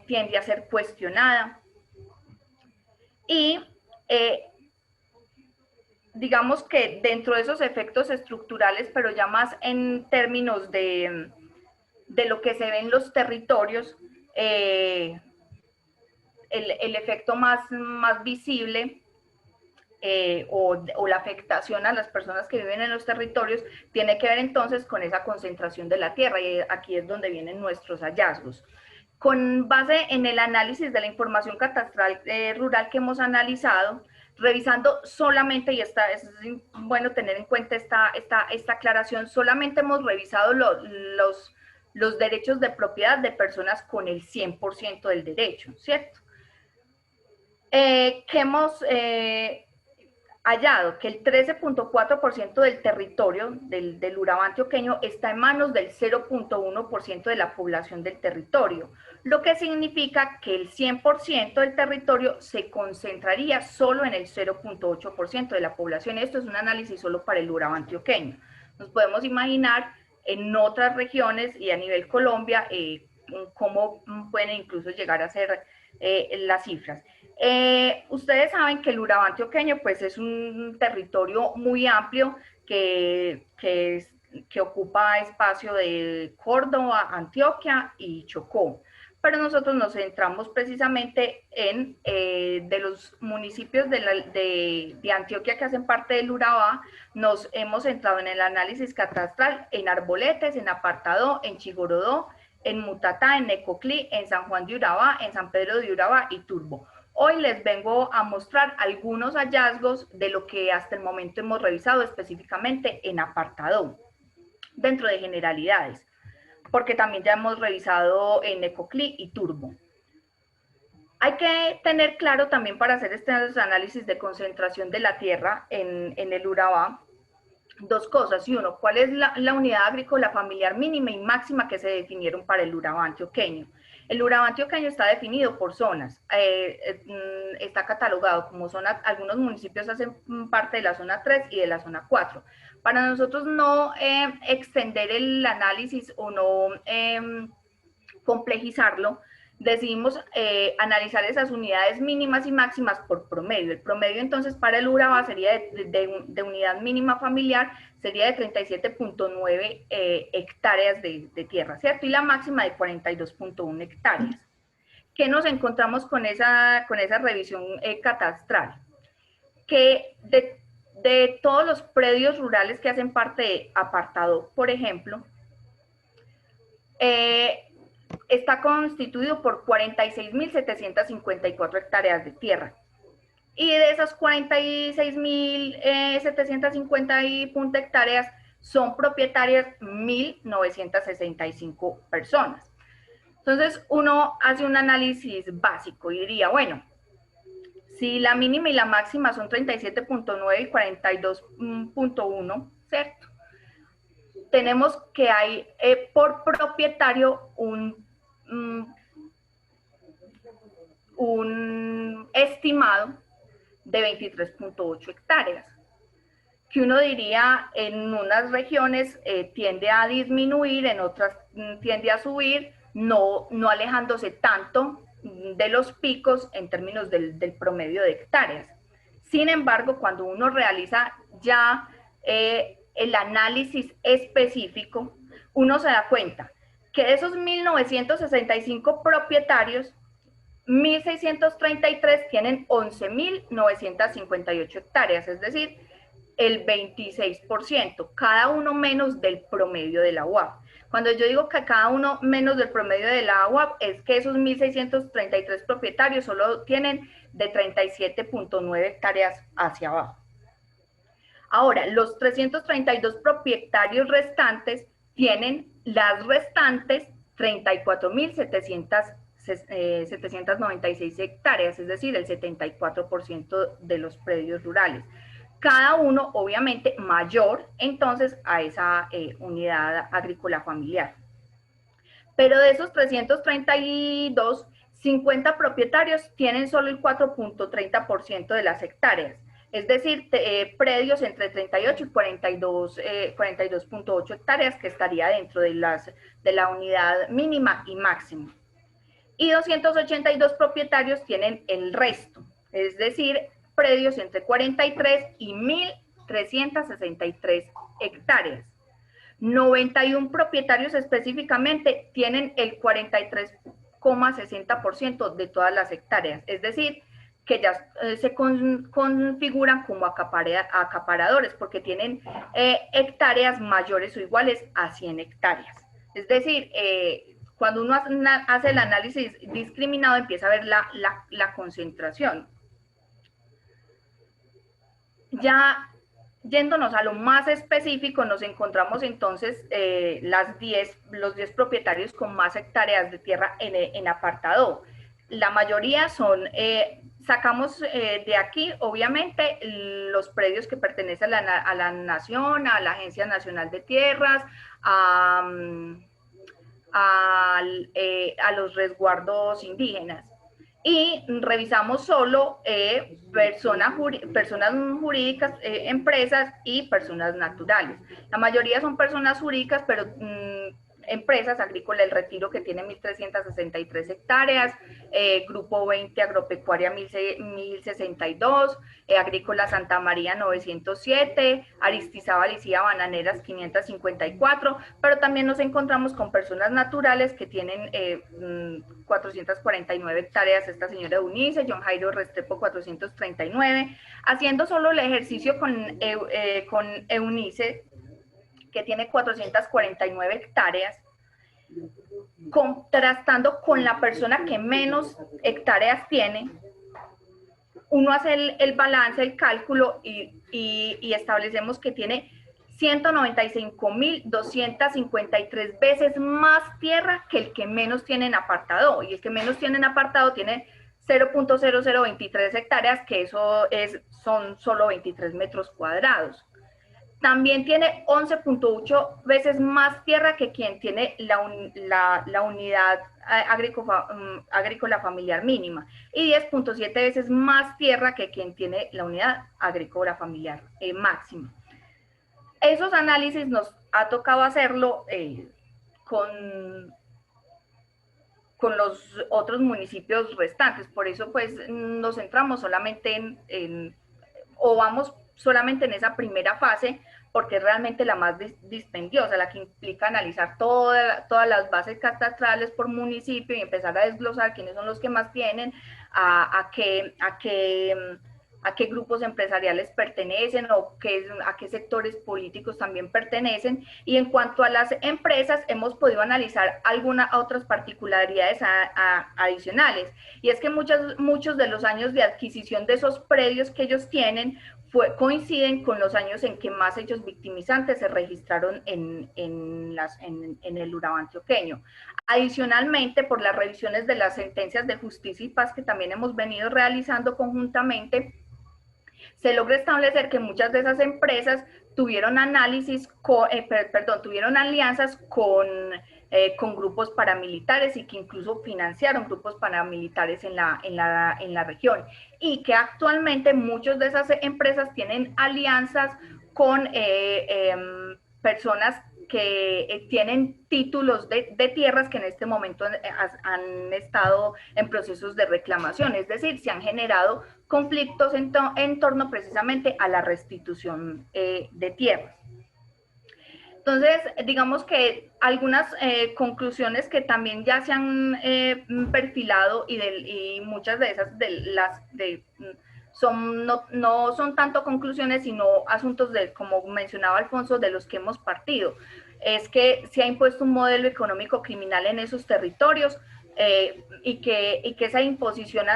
tiende a ser cuestionada. Y digamos que dentro de esos efectos estructurales, pero ya más en términos de lo que se ve en los territorios, el efecto más visible o la afectación a las personas que viven en los territorios tiene que ver entonces con esa concentración de la tierra, y aquí es donde vienen nuestros hallazgos. Con base en el análisis de la información catastral rural que hemos analizado, revisando solamente, y es bueno tener en cuenta esta aclaración, solamente hemos revisado los derechos de propiedad de personas con el 100% del derecho, ¿cierto? Que hemos hallado que el 13.4% del territorio del Urabá antioqueño está en manos del 0.1% de la población del territorio, lo que significa que el 100% del territorio se concentraría solo en el 0.8% de la población. Esto es un análisis solo para el Urabá antioqueño. Nos podemos imaginar en otras regiones y a nivel Colombia cómo pueden incluso llegar a ser las cifras. Ustedes saben que el Urabá antioqueño pues es un territorio muy amplio que ocupa espacio de Córdoba, Antioquia y Chocó, pero nosotros nos centramos precisamente en de los municipios de Antioquia que hacen parte del Urabá. Nos hemos centrado en el análisis catastral en Arboletes, en Apartadó, en Chigorodó, en Mutatá, en Necoclí, en San Juan de Urabá, en San Pedro de Urabá y Turbo. Hoy les vengo a mostrar algunos hallazgos de lo que hasta el momento hemos revisado específicamente en Apartadó, dentro de generalidades, porque también ya hemos revisado en Necoclí y Turbo. Hay que tener claro también para hacer este análisis de concentración de la tierra en el Urabá, dos cosas. Y uno, ¿cuál es la unidad agrícola familiar mínima y máxima que se definieron para el Urabá antioqueño? El Urabá antioqueño está definido por zonas, está catalogado como zona, algunos municipios hacen parte de la zona 3 y de la zona 4. Para nosotros no extender el análisis o no complejizarlo, decidimos analizar esas unidades mínimas y máximas por promedio. El promedio entonces para el Urabá sería de unidad mínima familiar, sería de 37.9 hectáreas de tierra, ¿cierto? Y la máxima de 42.1 hectáreas. ¿Qué nos encontramos con esa revisión catastral? Que de todos los predios rurales que hacen parte de apartado, por ejemplo, está constituido por 46.754 hectáreas de tierra. Y de esas 46.750 hectáreas son propietarias 1.965 personas. Entonces uno hace un análisis básico y diría, bueno, si la mínima y la máxima son 37.9 y 42.1, ¿cierto? Tenemos que hay por propietario un estimado de 23.8 hectáreas, que uno diría en unas regiones tiende a disminuir, en otras tiende a subir, no alejándose tanto de los picos en términos del promedio de hectáreas. Sin embargo, cuando uno realiza ya el análisis específico, uno se da cuenta que de esos 1.965 propietarios, 1.633 tienen 11.958 hectáreas, es decir, el 26%, cada uno menos del promedio de la UAP. Cuando yo digo que cada uno menos del promedio de la UAP, es que esos 1.633 propietarios solo tienen de 37.9 hectáreas hacia abajo. Ahora, los 332 propietarios restantes tienen las restantes 34.796 hectáreas, es decir, el 74% de los predios rurales. Cada uno, obviamente, mayor, entonces, a esa unidad agrícola familiar. Pero de esos 332, 50 propietarios tienen solo el 4.30% de las hectáreas. Es decir, predios entre 38 y 42.8 hectáreas, que estaría dentro de la unidad mínima y máxima. Y 282 propietarios tienen el resto, es decir, predios entre 43 y 1.363 hectáreas. 91 propietarios específicamente tienen el 43,60% de todas las hectáreas, es decir, que ya se configuran como acaparadores porque tienen hectáreas mayores o iguales a 100 hectáreas. Es decir, cuando uno hace el análisis discriminado empieza a ver la concentración. Ya yéndonos a lo más específico, nos encontramos entonces los 10 propietarios con más hectáreas de tierra en apartado. La mayoría son, sacamos de aquí, obviamente, los predios que pertenecen a la nación, a la Agencia Nacional de Tierras, a los resguardos indígenas. Y revisamos solo personas jurídicas, empresas y personas naturales. La mayoría son personas jurídicas, pero empresas, Agrícola El Retiro, que tiene 1.363 hectáreas, Grupo 20 Agropecuaria 1.062, Agrícola Santa María 907, Aristizábal y Cía Bananeras 554, pero también nos encontramos con personas naturales que tienen 449 hectáreas, esta señora Eunice, John Jairo Restrepo 439, haciendo solo el ejercicio con Eunice, que tiene 449 hectáreas, contrastando con la persona que menos hectáreas tiene, uno hace el balance, el cálculo y establecemos que tiene 195.253 veces más tierra que el que menos tiene en apartado, y el que menos tiene en apartado tiene 0.0023 hectáreas, que eso son solo 23 metros cuadrados. también tiene 11.8 veces más tierra que quien tiene la unidad agrícola familiar mínima y 10.7 veces más tierra que quien tiene la unidad agrícola familiar máxima. Esos análisis nos ha tocado hacerlo con los otros municipios restantes, por eso pues nos centramos solamente o vamos solamente en esa primera fase, porque es realmente la más dispendiosa, la que implica analizar todas las bases catastrales por municipio y empezar a desglosar quiénes son los que más tienen, a qué grupos empresariales pertenecen o a qué sectores políticos también pertenecen. Y en cuanto a las empresas, hemos podido analizar algunas otras particularidades adicionales. Y es que muchos de los años de adquisición de esos predios que ellos tienen coinciden con los años en que más hechos victimizantes se registraron en el Urabá antioqueño. Adicionalmente, por las revisiones de las sentencias de justicia y paz que también hemos venido realizando conjuntamente, se logra establecer que muchas de esas empresas tuvieron tuvieron alianzas con grupos paramilitares y que incluso financiaron grupos paramilitares en la región, y que actualmente muchas de esas empresas tienen alianzas con personas que tienen títulos de tierras que en este momento han estado en procesos de reclamación, es decir, se han generado conflictos en torno precisamente a la restitución de tierras. Entonces, digamos que algunas conclusiones que también ya se han perfilado y muchas de esas no son tanto conclusiones, sino asuntos como mencionaba Alfonso, de los que hemos partido. Es que se ha impuesto un modelo económico criminal en esos territorios, y que esa imposición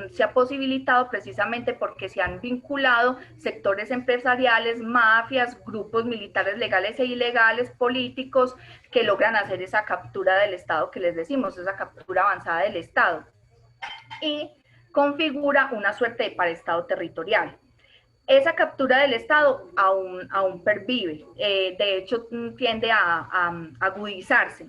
se ha posibilitado precisamente porque se han vinculado sectores empresariales, mafias, grupos militares legales e ilegales, políticos, que logran hacer esa captura del Estado que les decimos, esa captura avanzada del Estado, y configura una suerte de paraestado territorial. Esa captura del Estado aún pervive, de hecho tiende a agudizarse.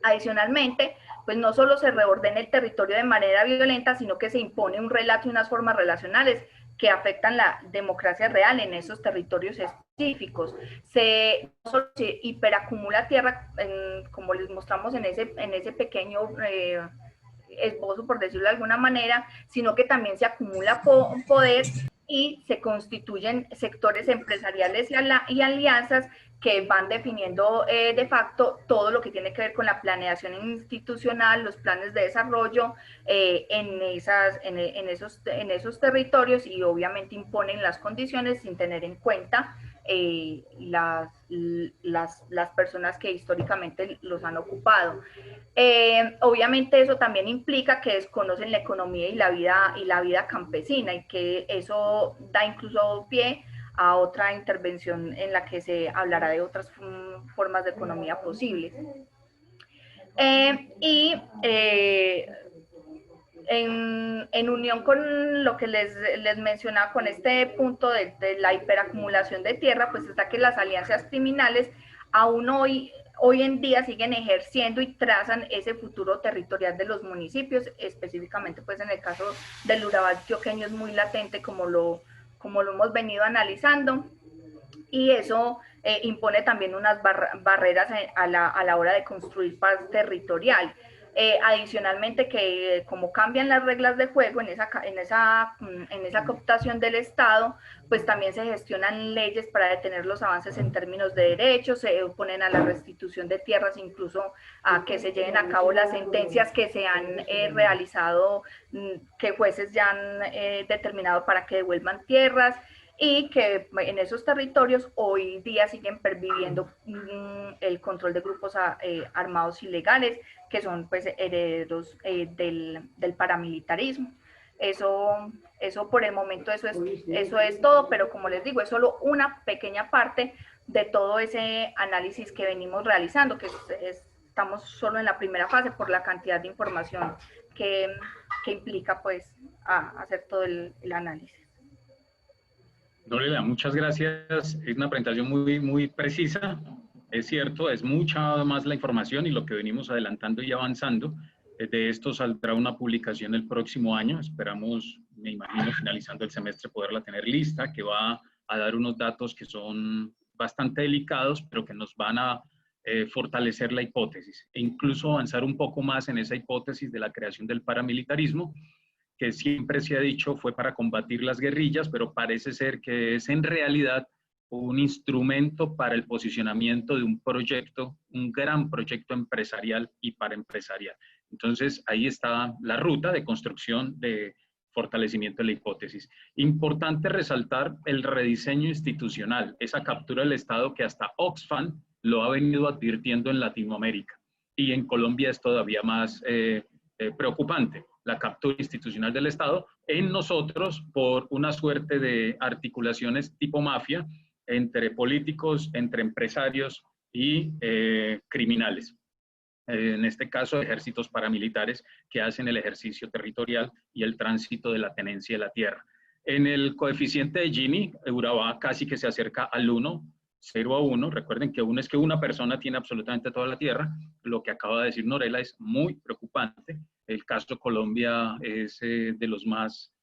Adicionalmente, pues no solo se reordena el territorio de manera violenta, sino que se impone un relato y unas formas relacionales que afectan la democracia real en esos territorios específicos. No solo se hiperacumula tierra, como les mostramos en ese pequeño esbozo, por decirlo de alguna manera, sino que también se acumula poder y se constituyen sectores empresariales y alianzas que van definiendo de facto todo lo que tiene que ver con la planeación institucional, los planes de desarrollo en esos territorios, y obviamente imponen las condiciones sin tener en cuenta las personas que históricamente los han ocupado. Obviamente eso también implica que desconocen la economía y la vida campesina, y que eso da incluso pie a otra intervención en la que se hablará de otras formas de economía posibles. En unión con lo que les mencionaba con este punto de la hiperacumulación de tierra, pues está que las alianzas criminales aún hoy en día siguen ejerciendo y trazan ese futuro territorial de los municipios, específicamente pues en el caso del Urabá antioqueño es muy latente, como lo hemos venido analizando, y eso impone también unas barreras a la hora de construir paz territorial. Adicionalmente, que como cambian las reglas de juego en esa cooptación del Estado, pues también se gestionan leyes para detener los avances en términos de derechos, se oponen a la restitución de tierras, incluso a que se lleven a cabo las sentencias que se han realizado, que jueces ya han determinado para que devuelvan tierras, y que en esos territorios hoy día siguen perviviendo el control de grupos armados ilegales, que son pues herederos del paramilitarismo. Eso por el momento, eso es todo, pero como les digo, es solo una pequeña parte de todo ese análisis que venimos realizando, que estamos solo en la primera fase por la cantidad de información que implica pues hacer todo el análisis. Lorela, muchas gracias. Es una presentación muy precisa. Es cierto, es mucha más la información y lo que venimos adelantando y avanzando. De esto saldrá una publicación el próximo año. Esperamos, me imagino, finalizando el semestre, poderla tener lista, que va a dar unos datos que son bastante delicados, pero que nos van a fortalecer la hipótesis e incluso avanzar un poco más en esa hipótesis de la creación del paramilitarismo, que siempre se ha dicho fue para combatir las guerrillas, pero parece ser que es en realidad un instrumento para el posicionamiento de un proyecto, un gran proyecto empresarial y paraempresarial. Entonces, ahí está la ruta de construcción de fortalecimiento de la hipótesis. Importante resaltar el rediseño institucional, esa captura del Estado que hasta Oxfam lo ha venido advirtiendo en Latinoamérica y en Colombia es todavía más preocupante, la captura institucional del Estado en nosotros por una suerte de articulaciones tipo mafia entre políticos, entre empresarios y criminales. En este caso, ejércitos paramilitares que hacen el ejercicio territorial y el tránsito de la tenencia de la tierra. En el coeficiente de Gini, Urabá casi que se acerca al 1, 0 a 1. Recuerden que 1 es que una persona tiene absolutamente toda la tierra. Lo que acaba de decir Norela es muy preocupante. El caso Colombia es de los más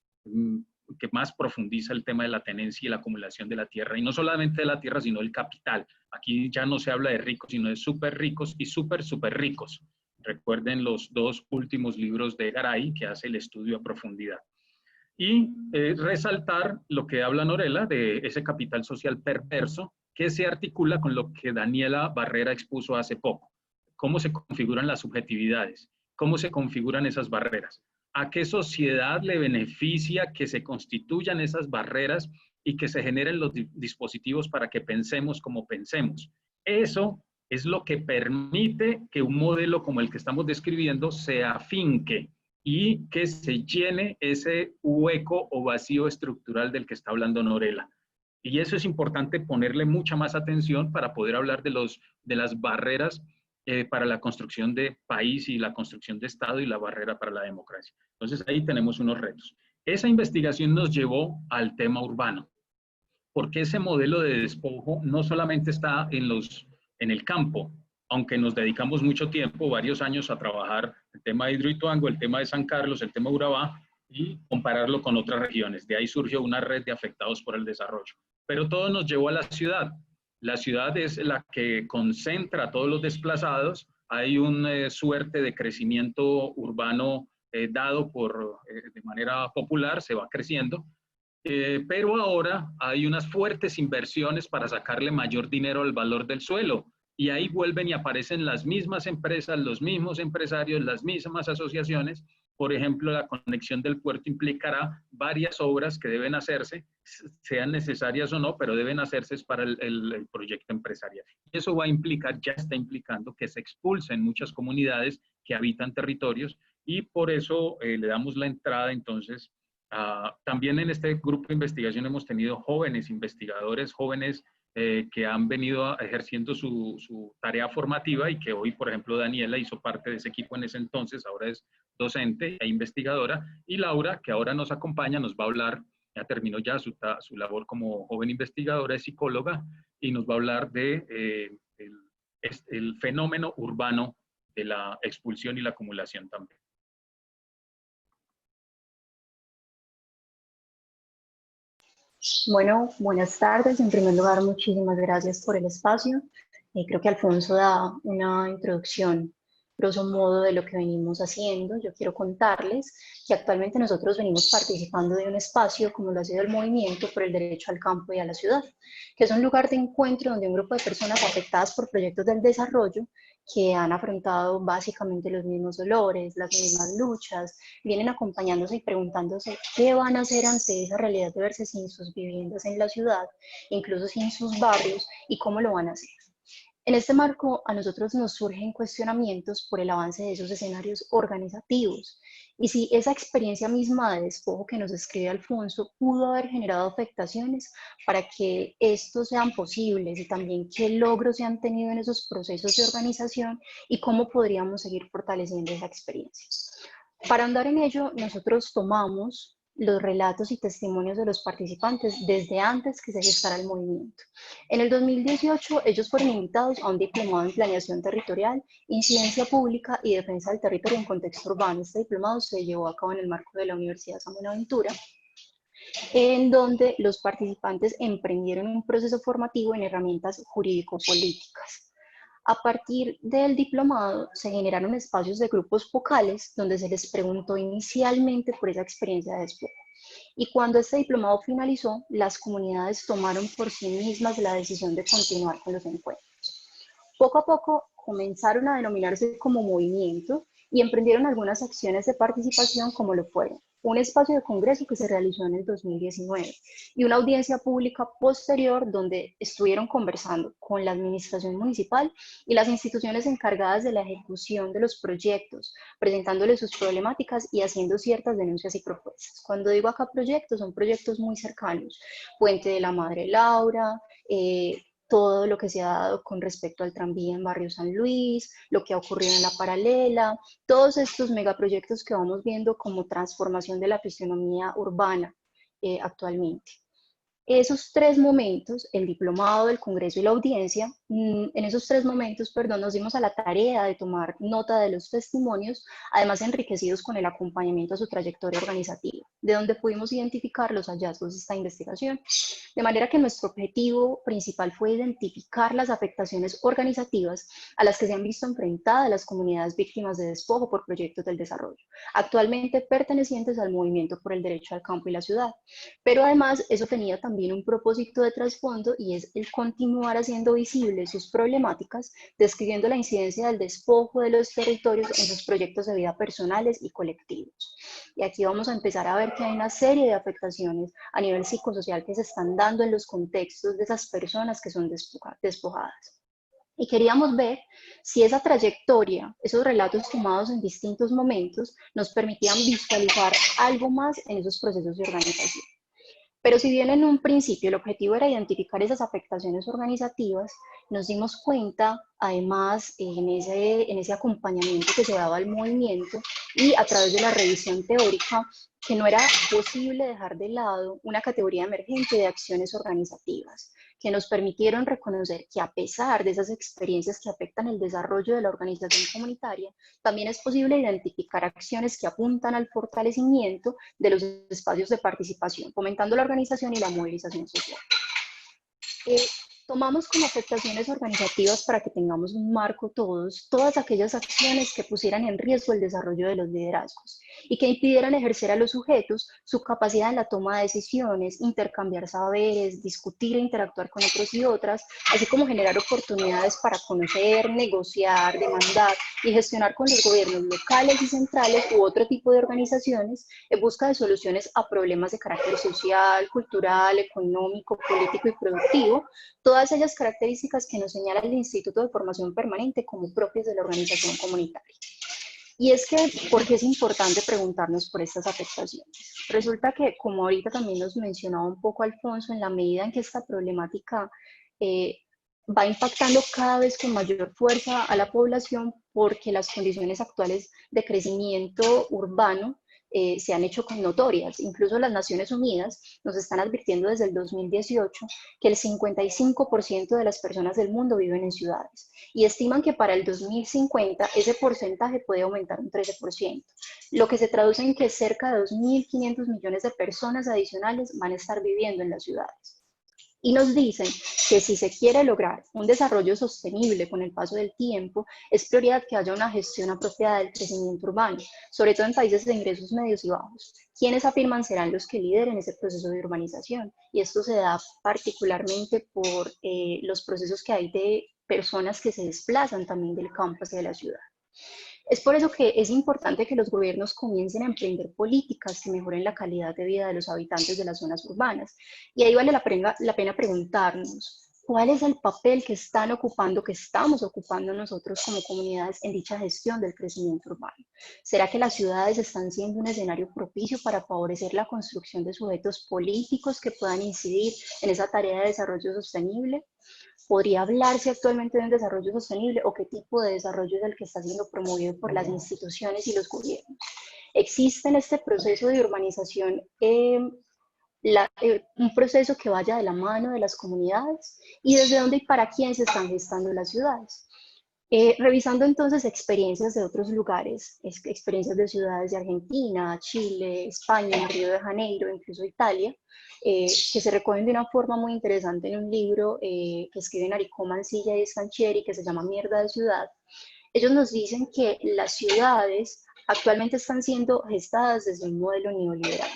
que más profundiza el tema de la tenencia y la acumulación de la tierra, y no solamente de la tierra, sino del capital. Aquí ya no se habla de ricos, sino de súper ricos y súper ricos. Recuerden los dos últimos libros de Garay, que hace el estudio a profundidad. Y resaltar lo que habla Norela de ese capital social perverso, que se articula con lo que Daniela Barrera expuso hace poco. Cómo se configuran las subjetividades, cómo se configuran esas barreras. ¿A qué sociedad le beneficia que se constituyan esas barreras y que se generen los dispositivos para que pensemos como pensemos? Eso es lo que permite que un modelo como el que estamos describiendo se afinque y que se llene ese hueco o vacío estructural del que está hablando Norela. Y eso es importante ponerle mucha más atención para poder hablar de las barreras para la construcción de país y la construcción de Estado y la barrera para la democracia. Entonces ahí tenemos unos retos. Esa investigación nos llevó al tema urbano, porque ese modelo de despojo no solamente está en el campo, aunque nos dedicamos mucho tiempo, varios años, a trabajar el tema de Hidroituango, el tema de San Carlos, el tema de Urabá, y compararlo con otras regiones. De ahí surgió una red de afectados por el desarrollo. Pero todo nos llevó a la ciudad. La ciudad es la que concentra a todos los desplazados. Hay una suerte de crecimiento urbano dado de manera popular, se va creciendo. Pero ahora hay unas fuertes inversiones para sacarle mayor dinero al valor del suelo. Y ahí vuelven y aparecen las mismas empresas, los mismos empresarios, las mismas asociaciones. Por ejemplo, la conexión del puerto implicará varias obras que deben hacerse, sean necesarias o no, pero deben hacerse para el proyecto empresarial. Y eso va a implicar, ya está implicando, que se expulsen muchas comunidades que habitan territorios, y por eso le damos la entrada entonces. También en este grupo de investigación hemos tenido jóvenes investigadores, jóvenes que han venido ejerciendo su tarea formativa y que hoy, por ejemplo, Daniela hizo parte de ese equipo en ese entonces, ahora es docente e investigadora, y Laura, que ahora nos acompaña, nos va a hablar, ya terminó ya su labor como joven investigadora, es psicóloga, y nos va a hablar de el fenómeno urbano de la expulsión y la acumulación también. Bueno, buenas tardes. En primer lugar, muchísimas gracias por el espacio. Creo que Alfonso da una introducción, grosso modo, de lo que venimos haciendo. Yo quiero contarles que actualmente nosotros venimos participando de un espacio, como lo ha sido el Movimiento por el Derecho al Campo y a la Ciudad, que es un lugar de encuentro donde un grupo de personas afectadas por proyectos del desarrollo que han afrontado básicamente los mismos dolores, las mismas luchas, vienen acompañándose y preguntándose qué van a hacer ante esa realidad de verse sin sus viviendas en la ciudad, incluso sin sus barrios, y cómo lo van a hacer. En este marco, a nosotros nos surgen cuestionamientos por el avance de esos escenarios organizativos y si esa experiencia misma de despojo que nos describe Alfonso pudo haber generado afectaciones para que estos sean posibles, y también qué logros se han tenido en esos procesos de organización y cómo podríamos seguir fortaleciendo esa experiencia. Para andar en ello, nosotros tomamos los relatos y testimonios de los participantes desde antes que se gestara el movimiento. En el 2018, ellos fueron invitados a un diplomado en planeación territorial, incidencia pública y defensa del territorio en contexto urbano. Este diplomado se llevó a cabo en el marco de la Universidad San Buenaventura, en donde los participantes emprendieron un proceso formativo en herramientas jurídico-políticas. A partir del diplomado se generaron espacios de grupos focales donde se les preguntó inicialmente por esa experiencia de despojo. Y cuando este diplomado finalizó, las comunidades tomaron por sí mismas la decisión de continuar con los encuentros. Poco a poco comenzaron a denominarse como movimiento y emprendieron algunas acciones de participación como lo fueron un espacio de congreso que se realizó en el 2019 y una audiencia pública posterior donde estuvieron conversando con la administración municipal y las instituciones encargadas de la ejecución de los proyectos, presentándoles sus problemáticas y haciendo ciertas denuncias y propuestas. Cuando digo acá proyectos, son proyectos muy cercanos, Puente de la Madre Laura, todo lo que se ha dado con respecto al tranvía en Barrio San Luis, lo que ha ocurrido en La Paralela, todos estos megaproyectos que vamos viendo como transformación de la fisionomía urbana actualmente. Esos tres momentos, el diplomado, el congreso y la audiencia, en esos tres momentos, nos dimos a la tarea de tomar nota de los testimonios, además enriquecidos con el acompañamiento a su trayectoria organizativa, de donde pudimos identificar los hallazgos de esta investigación. De manera que nuestro objetivo principal fue identificar las afectaciones organizativas a las que se han visto enfrentadas las comunidades víctimas de despojo por proyectos del desarrollo, actualmente pertenecientes al movimiento por el derecho al campo y la ciudad. Pero además eso tenía también un propósito de trasfondo y es el continuar haciendo visibles sus problemáticas, describiendo la incidencia del despojo de los territorios en sus proyectos de vida personales y colectivos. Y aquí vamos a empezar a ver que hay una serie de afectaciones a nivel psicosocial que se están dando en los contextos de esas personas que son despojadas. Y queríamos ver si esa trayectoria, esos relatos tomados en distintos momentos, nos permitían visualizar algo más en esos procesos de organización. Pero si bien en un principio el objetivo era identificar esas afectaciones organizativas, nos dimos cuenta, además, en ese acompañamiento que se daba al movimiento y a través de la revisión teórica, que no era posible dejar de lado una categoría emergente de acciones organizativas, que nos permitieron reconocer que a pesar de esas experiencias que afectan el desarrollo de la organización comunitaria, también es posible identificar acciones que apuntan al fortalecimiento de los espacios de participación, fomentando la organización y la movilización social. Tomamos como afectaciones organizativas para que tengamos un marco todas aquellas acciones que pusieran en riesgo el desarrollo de los liderazgos y que impidieran ejercer a los sujetos su capacidad en la toma de decisiones, intercambiar saberes, discutir e interactuar con otros y otras, así como generar oportunidades para conocer, negociar, demandar y gestionar con los gobiernos locales y centrales u otro tipo de organizaciones en busca de soluciones a problemas de carácter social, cultural, económico, político y productivo, todas ellas características que nos señala el Instituto de Formación Permanente como propias de la organización comunitaria. Y es que, ¿por qué es importante preguntarnos por estas afectaciones? Resulta que, como ahorita también nos mencionaba un poco Alfonso, en la medida en que esta problemática va impactando cada vez con mayor fuerza a la población, porque las condiciones actuales de crecimiento urbano se han hecho notorias. Incluso las Naciones Unidas nos están advirtiendo desde el 2018 que el 55% de las personas del mundo viven en ciudades y estiman que para el 2050 ese porcentaje puede aumentar un 13%, lo que se traduce en que cerca de 2.500 millones de personas adicionales van a estar viviendo en las ciudades. Y nos dicen que si se quiere lograr un desarrollo sostenible con el paso del tiempo, es prioridad que haya una gestión apropiada del crecimiento urbano, sobre todo en países de ingresos medios y bajos. Quienes afirman serán los que lideren ese proceso de urbanización. Y esto se da particularmente por los procesos que hay de personas que se desplazan también del campo hacia la ciudad. Es por eso que es importante que los gobiernos comiencen a emprender políticas que mejoren la calidad de vida de los habitantes de las zonas urbanas. Y ahí vale la pena preguntarnos, ¿cuál es el papel que estamos ocupando nosotros como comunidades en dicha gestión del crecimiento urbano? ¿Será que las ciudades están siendo un escenario propicio para favorecer la construcción de sujetos políticos que puedan incidir en esa tarea de desarrollo sostenible? ¿Podría hablarse actualmente de un desarrollo sostenible o qué tipo de desarrollo es el que está siendo promovido por las instituciones y los gobiernos? Existe en este proceso de urbanización un proceso que vaya de la mano de las comunidades y desde dónde y para quién se están gestando las ciudades. Revisando entonces experiencias de otros lugares, experiencias de ciudades de Argentina, Chile, España, Río de Janeiro, incluso Italia, que se recogen de una forma muy interesante en un libro que escriben Aricó Mancilla y Scancheri, que se llama Mierda de Ciudad. Ellos nos dicen que las ciudades actualmente están siendo gestadas desde un modelo neoliberal,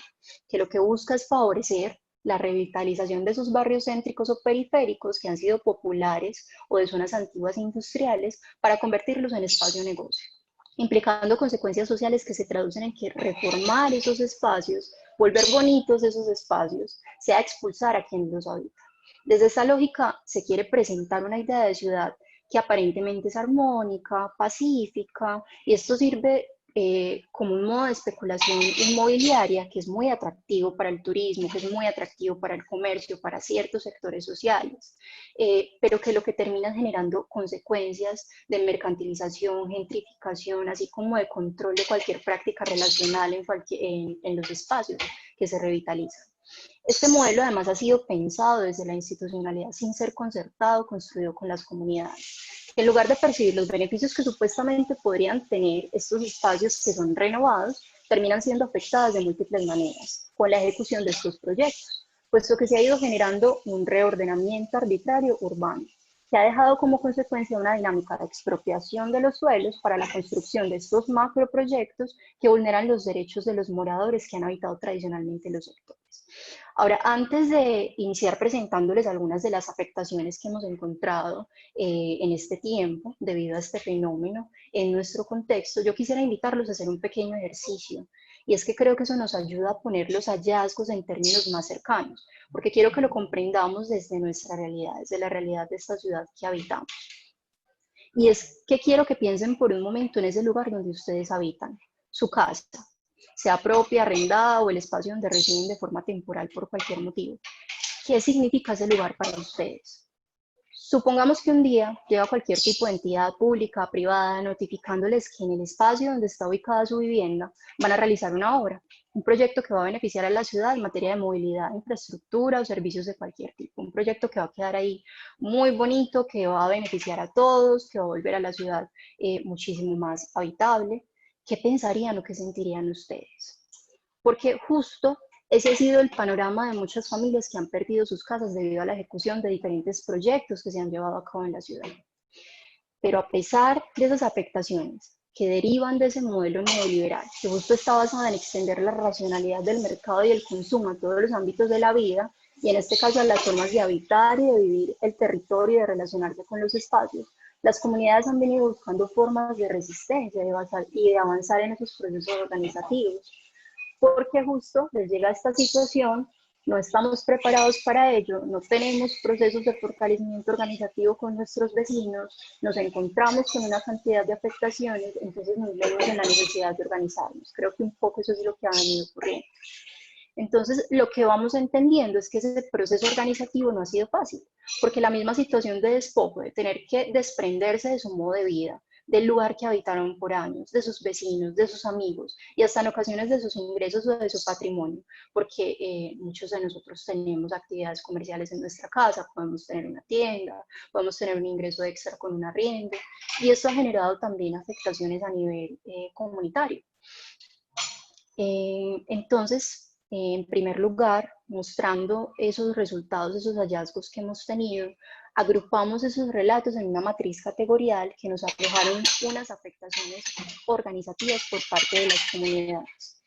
que lo que busca es favorecer la revitalización de esos barrios céntricos o periféricos que han sido populares o de zonas antiguas industriales para convertirlos en espacio de negocio, implicando consecuencias sociales que se traducen en que reformar esos espacios, volver bonitos esos espacios, sea expulsar a quienes los habitan. Desde esta lógica se quiere presentar una idea de ciudad que aparentemente es armónica, pacífica, y esto sirve como un modo de especulación inmobiliaria que es muy atractivo para el turismo, que es muy atractivo para el comercio, para ciertos sectores sociales, pero que lo que termina generando consecuencias de mercantilización, gentrificación, así como de control de cualquier práctica relacional en los espacios que se revitalizan. Este modelo además ha sido pensado desde la institucionalidad sin ser concertado, construido con las comunidades. En lugar de percibir los beneficios que supuestamente podrían tener estos espacios que son renovados, terminan siendo afectadas de múltiples maneras con la ejecución de estos proyectos, puesto que se ha ido generando un reordenamiento arbitrario urbano, que ha dejado como consecuencia una dinámica de expropiación de los suelos para la construcción de estos macroproyectos que vulneran los derechos de los moradores que han habitado tradicionalmente los sectores. Ahora, antes de iniciar presentándoles algunas de las afectaciones que hemos encontrado en este tiempo debido a este fenómeno en nuestro contexto, yo quisiera invitarlos a hacer un pequeño ejercicio. Y es que creo que eso nos ayuda a poner los hallazgos en términos más cercanos, porque quiero que lo comprendamos desde nuestra realidad, desde la realidad de esta ciudad que habitamos. Y es que quiero que piensen por un momento en ese lugar donde ustedes habitan, su casa, sea propia, arrendada o el espacio donde residen de forma temporal por cualquier motivo. ¿Qué significa ese lugar para ustedes? Supongamos que un día llega cualquier tipo de entidad pública, privada, notificándoles que en el espacio donde está ubicada su vivienda van a realizar una obra, un proyecto que va a beneficiar a la ciudad en materia de movilidad, infraestructura o servicios de cualquier tipo, un proyecto que va a quedar ahí muy bonito, que va a beneficiar a todos, que va a volver a la ciudad muchísimo más habitable. ¿Qué pensarían o qué sentirían ustedes? Porque justo ese ha sido el panorama de muchas familias que han perdido sus casas debido a la ejecución de diferentes proyectos que se han llevado a cabo en la ciudad. Pero a pesar de esas afectaciones que derivan de ese modelo neoliberal, que justo está basado en extender la racionalidad del mercado y el consumo a todos los ámbitos de la vida, y en este caso a las formas de habitar y de vivir el territorio y de relacionarse con los espacios, las comunidades han venido buscando formas de resistencia y de avanzar en esos procesos organizativos, porque justo les llega esta situación, no estamos preparados para ello, no tenemos procesos de fortalecimiento organizativo con nuestros vecinos, nos encontramos con una cantidad de afectaciones, entonces nos vemos en la necesidad de organizarnos. Creo que un poco eso es lo que ha venido ocurriendo. Entonces, lo que vamos entendiendo es que ese proceso organizativo no ha sido fácil, porque la misma situación de despojo, de tener que desprenderse de su modo de vida, del lugar que habitaron por años, de sus vecinos, de sus amigos y hasta en ocasiones de sus ingresos o de su patrimonio, porque muchos de nosotros tenemos actividades comerciales en nuestra casa, podemos tener una tienda, podemos tener un ingreso extra con un arriendo, y esto ha generado también afectaciones a nivel comunitario. Entonces, en primer lugar, mostrando esos resultados, esos hallazgos que hemos tenido, agrupamos esos relatos en una matriz categorial que nos arrojaron unas afectaciones organizativas por parte de las comunidades.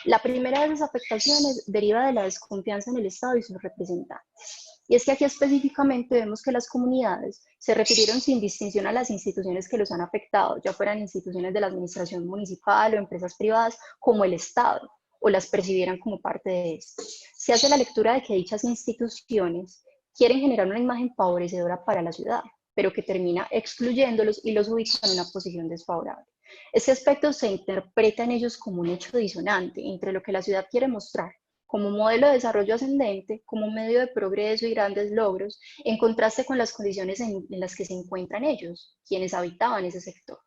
La primera de esas afectaciones deriva de la desconfianza en el Estado y sus representantes. Y es que aquí específicamente vemos que las comunidades se refirieron sin distinción a las instituciones que los han afectado, ya fueran instituciones de la administración municipal o empresas privadas, como el Estado, o las percibieran como parte de esto. Se hace la lectura de que dichas instituciones quieren generar una imagen favorecedora para la ciudad, pero que termina excluyéndolos y los ubica en una posición desfavorable. Este aspecto se interpreta en ellos como un hecho disonante entre lo que la ciudad quiere mostrar como un modelo de desarrollo ascendente, como un medio de progreso y grandes logros, en contraste con las condiciones en las que se encuentran ellos, quienes habitaban ese sector.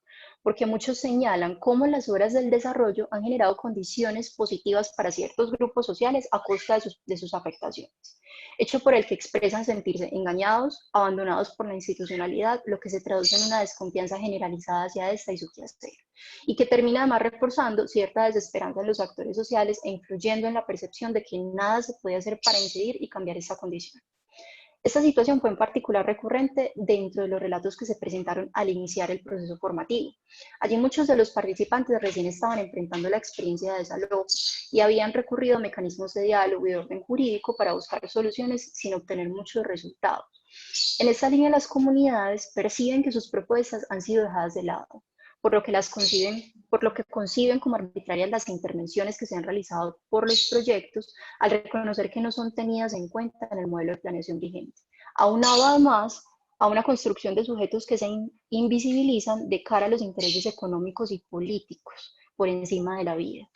porque muchos señalan cómo las obras del desarrollo han generado condiciones positivas para ciertos grupos sociales a costa de sus afectaciones, hecho por el que expresan sentirse engañados, abandonados por la institucionalidad, lo que se traduce en una desconfianza generalizada hacia esta y su quehacer, y que termina además reforzando cierta desesperanza en los actores sociales e influyendo en la percepción de que nada se puede hacer para incidir y cambiar esta condición. Esta situación fue en particular recurrente dentro de los relatos que se presentaron al iniciar el proceso formativo. Allí muchos de los participantes recién estaban enfrentando la experiencia de desalojo y habían recurrido a mecanismos de diálogo y de orden jurídico para buscar soluciones sin obtener muchos resultados. En esta línea, las comunidades perciben que sus propuestas han sido dejadas de lado, por lo que conciben como arbitrarias las intervenciones que se han realizado por los proyectos, al reconocer que no son tenidas en cuenta en el modelo de planeación vigente. Aunado además a una construcción de sujetos que se invisibilizan de cara a los intereses económicos y políticos por encima de la vida.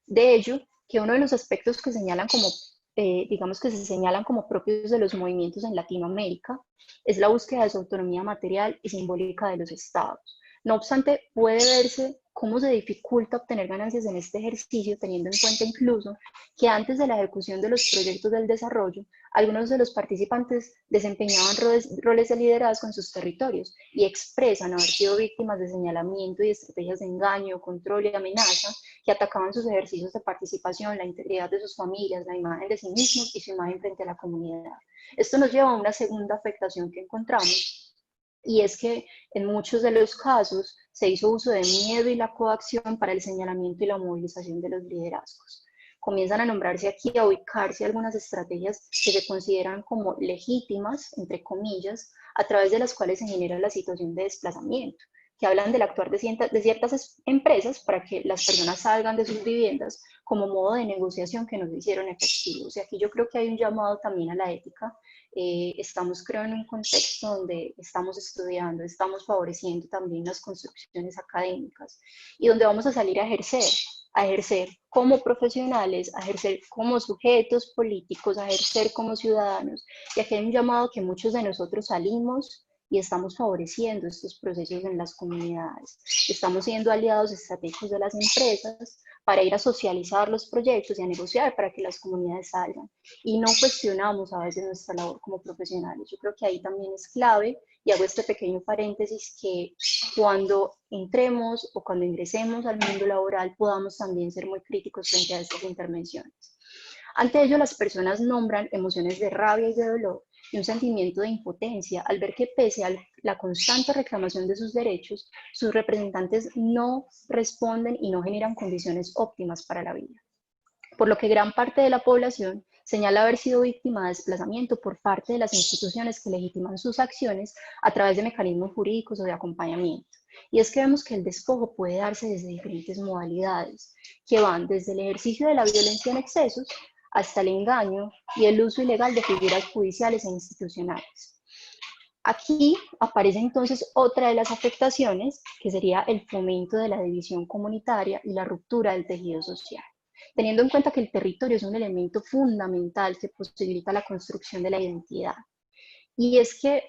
De ello, que uno de los aspectos que señalan como digamos que se señalan como propios de los movimientos en Latinoamérica, es la búsqueda de su autonomía material y simbólica de los estados. No obstante, puede verse cómo se dificulta obtener ganancias en este ejercicio, teniendo en cuenta incluso que antes de la ejecución de los proyectos del desarrollo, algunos de los participantes desempeñaban roles de liderazgo en sus territorios y expresan haber sido víctimas de señalamiento y estrategias de engaño, control y amenaza que atacaban sus ejercicios de participación, la integridad de sus familias, la imagen de sí mismos y su imagen frente a la comunidad. Esto nos lleva a una segunda afectación que encontramos, y es que en muchos de los casos se hizo uso de miedo y la coacción para el señalamiento y la movilización de los liderazgos. Comienzan a nombrarse aquí, a ubicarse algunas estrategias que se consideran como legítimas, entre comillas, a través de las cuales se genera la situación de desplazamiento, que hablan del actuar de ciertas empresas para que las personas salgan de sus viviendas como modo de negociación que no se hicieron efectivos. Y aquí yo creo que hay un llamado también a la ética. Estamos, creo, en un contexto donde estamos estudiando, estamos favoreciendo también las construcciones académicas y donde vamos a salir a ejercer como profesionales, a ejercer como sujetos políticos, a ejercer como ciudadanos. Y aquí hay un llamado que muchos de nosotros salimos y estamos favoreciendo estos procesos en las comunidades. Estamos siendo aliados estratégicos de las empresas para ir a socializar los proyectos y a negociar para que las comunidades salgan. Y no cuestionamos a veces nuestra labor como profesionales. Yo creo que ahí también es clave, y hago este pequeño paréntesis, que cuando entremos o cuando ingresemos al mundo laboral podamos también ser muy críticos frente a estas intervenciones. Ante ello, las personas nombran emociones de rabia y de dolor y un sentimiento de impotencia al ver que pese a la constante reclamación de sus derechos, sus representantes no responden y no generan condiciones óptimas para la vida. Por lo que gran parte de la población señala haber sido víctima de desplazamiento por parte de las instituciones que legitiman sus acciones a través de mecanismos jurídicos o de acompañamiento. Y es que vemos que el despojo puede darse desde diferentes modalidades, que van desde el ejercicio de la violencia en excesos hasta el engaño y el uso ilegal de figuras judiciales e institucionales. Aquí aparece entonces otra de las afectaciones, que sería el fomento de la división comunitaria y la ruptura del tejido social, teniendo en cuenta que el territorio es un elemento fundamental que posibilita la construcción de la identidad. Y es que,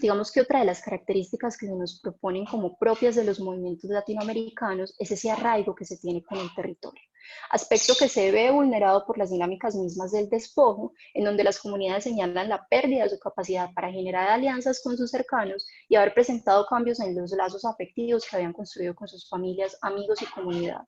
digamos que otra de las características que se nos proponen como propias de los movimientos latinoamericanos es ese arraigo que se tiene con el territorio, aspecto que se ve vulnerado por las dinámicas mismas del despojo, en donde las comunidades señalan la pérdida de su capacidad para generar alianzas con sus cercanos y haber presentado cambios en los lazos afectivos que habían construido con sus familias, amigos y comunidad,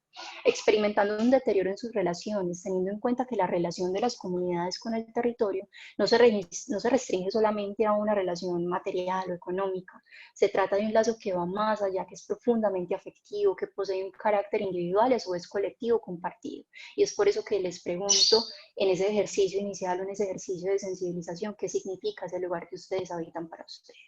experimentando un deterioro en sus relaciones, teniendo en cuenta que la relación de las comunidades con el territorio no se restringe solamente a una relación material o económica. Se trata de un lazo que va más allá, que es profundamente afectivo, que posee un carácter individual y a su vez colectivo compartido. Y es por eso que les pregunto en ese ejercicio inicial o en ese ejercicio de sensibilización, ¿qué significa ese lugar que ustedes habitan para ustedes?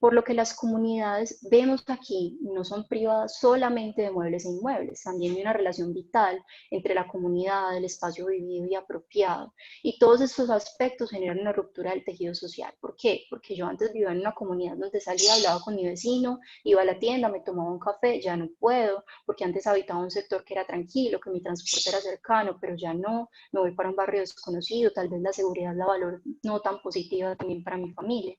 Por lo que las comunidades, vemos aquí, no son privadas solamente de muebles e inmuebles, también hay una relación vital entre la comunidad, el espacio vivido y apropiado, y todos estos aspectos generan una ruptura del tejido social. ¿Por qué? Porque yo antes vivía en una comunidad donde salía, hablaba con mi vecino, iba a la tienda, me tomaba un café, ya no puedo, porque antes habitaba un sector que era tranquilo, que mi transporte era cercano, pero ya no, me voy para un barrio desconocido, tal vez la seguridad la valoro no tan positiva también para mi familia.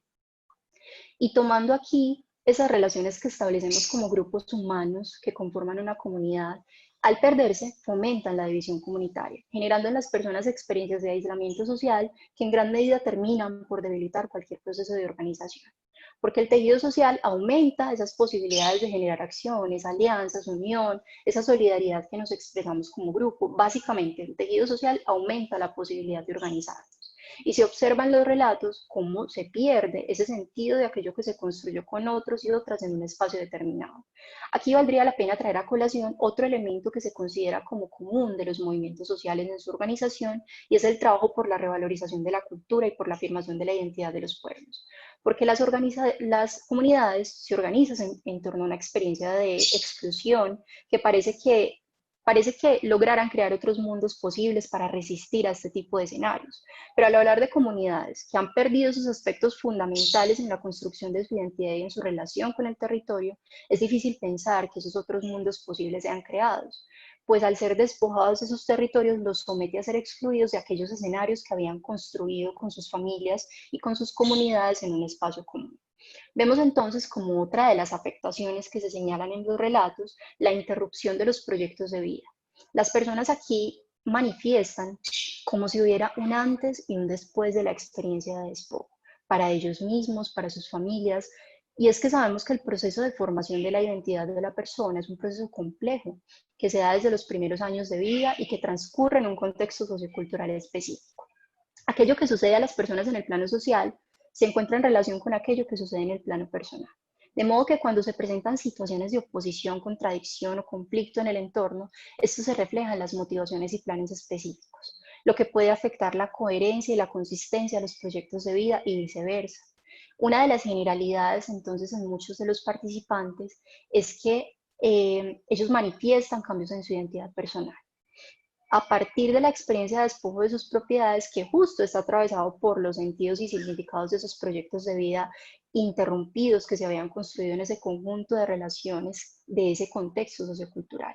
Y tomando aquí esas relaciones que establecemos como grupos humanos que conforman una comunidad, al perderse, fomentan la división comunitaria, generando en las personas experiencias de aislamiento social que en gran medida terminan por debilitar cualquier proceso de organización. Porque el tejido social aumenta esas posibilidades de generar acciones, alianzas, unión, esa solidaridad que nos expresamos como grupo. Básicamente, el tejido social aumenta la posibilidad de organizarnos. Y se observan los relatos cómo se pierde ese sentido de aquello que se construyó con otros y otras en un espacio determinado. Aquí valdría la pena traer a colación otro elemento que se considera como común de los movimientos sociales en su organización, y es el trabajo por la revalorización de la cultura y por la afirmación de la identidad de los pueblos. Porque las comunidades se organizan en torno a una experiencia de exclusión que parece que lograran crear otros mundos posibles para resistir a este tipo de escenarios. Pero al hablar de comunidades que han perdido esos aspectos fundamentales en la construcción de su identidad y en su relación con el territorio, es difícil pensar que esos otros mundos posibles sean creados, pues al ser despojados de esos territorios los somete a ser excluidos de aquellos escenarios que habían construido con sus familias y con sus comunidades en un espacio común. Vemos entonces como otra de las afectaciones que se señalan en los relatos la interrupción de los proyectos de vida. Las personas aquí manifiestan como si hubiera un antes y un después de la experiencia de despojo, para ellos mismos, para sus familias, y es que sabemos que el proceso de formación de la identidad de la persona es un proceso complejo, que se da desde los primeros años de vida y que transcurre en un contexto sociocultural específico. Aquello que sucede a las personas en el plano social se encuentra en relación con aquello que sucede en el plano personal. De modo que cuando se presentan situaciones de oposición, contradicción o conflicto en el entorno, esto se refleja en las motivaciones y planes específicos, lo que puede afectar la coherencia y la consistencia de los proyectos de vida y viceversa. Una de las generalidades entonces en muchos de los participantes es que ellos manifiestan cambios en su identidad personal a partir de la experiencia de despojo de sus propiedades, que justo está atravesado por los sentidos y significados de esos proyectos de vida interrumpidos que se habían construido en ese conjunto de relaciones de ese contexto sociocultural.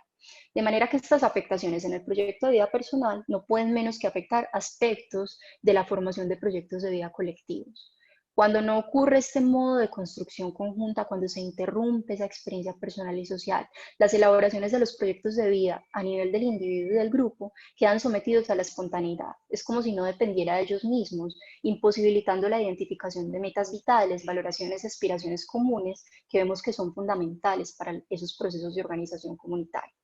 De manera que estas afectaciones en el proyecto de vida personal no pueden menos que afectar aspectos de la formación de proyectos de vida colectivos. Cuando no ocurre este modo de construcción conjunta, cuando se interrumpe esa experiencia personal y social, las elaboraciones de los proyectos de vida a nivel del individuo y del grupo quedan sometidos a la espontaneidad. Es como si no dependiera de ellos mismos, imposibilitando la identificación de metas vitales, valoraciones y aspiraciones comunes que vemos que son fundamentales para esos procesos de organización comunitaria.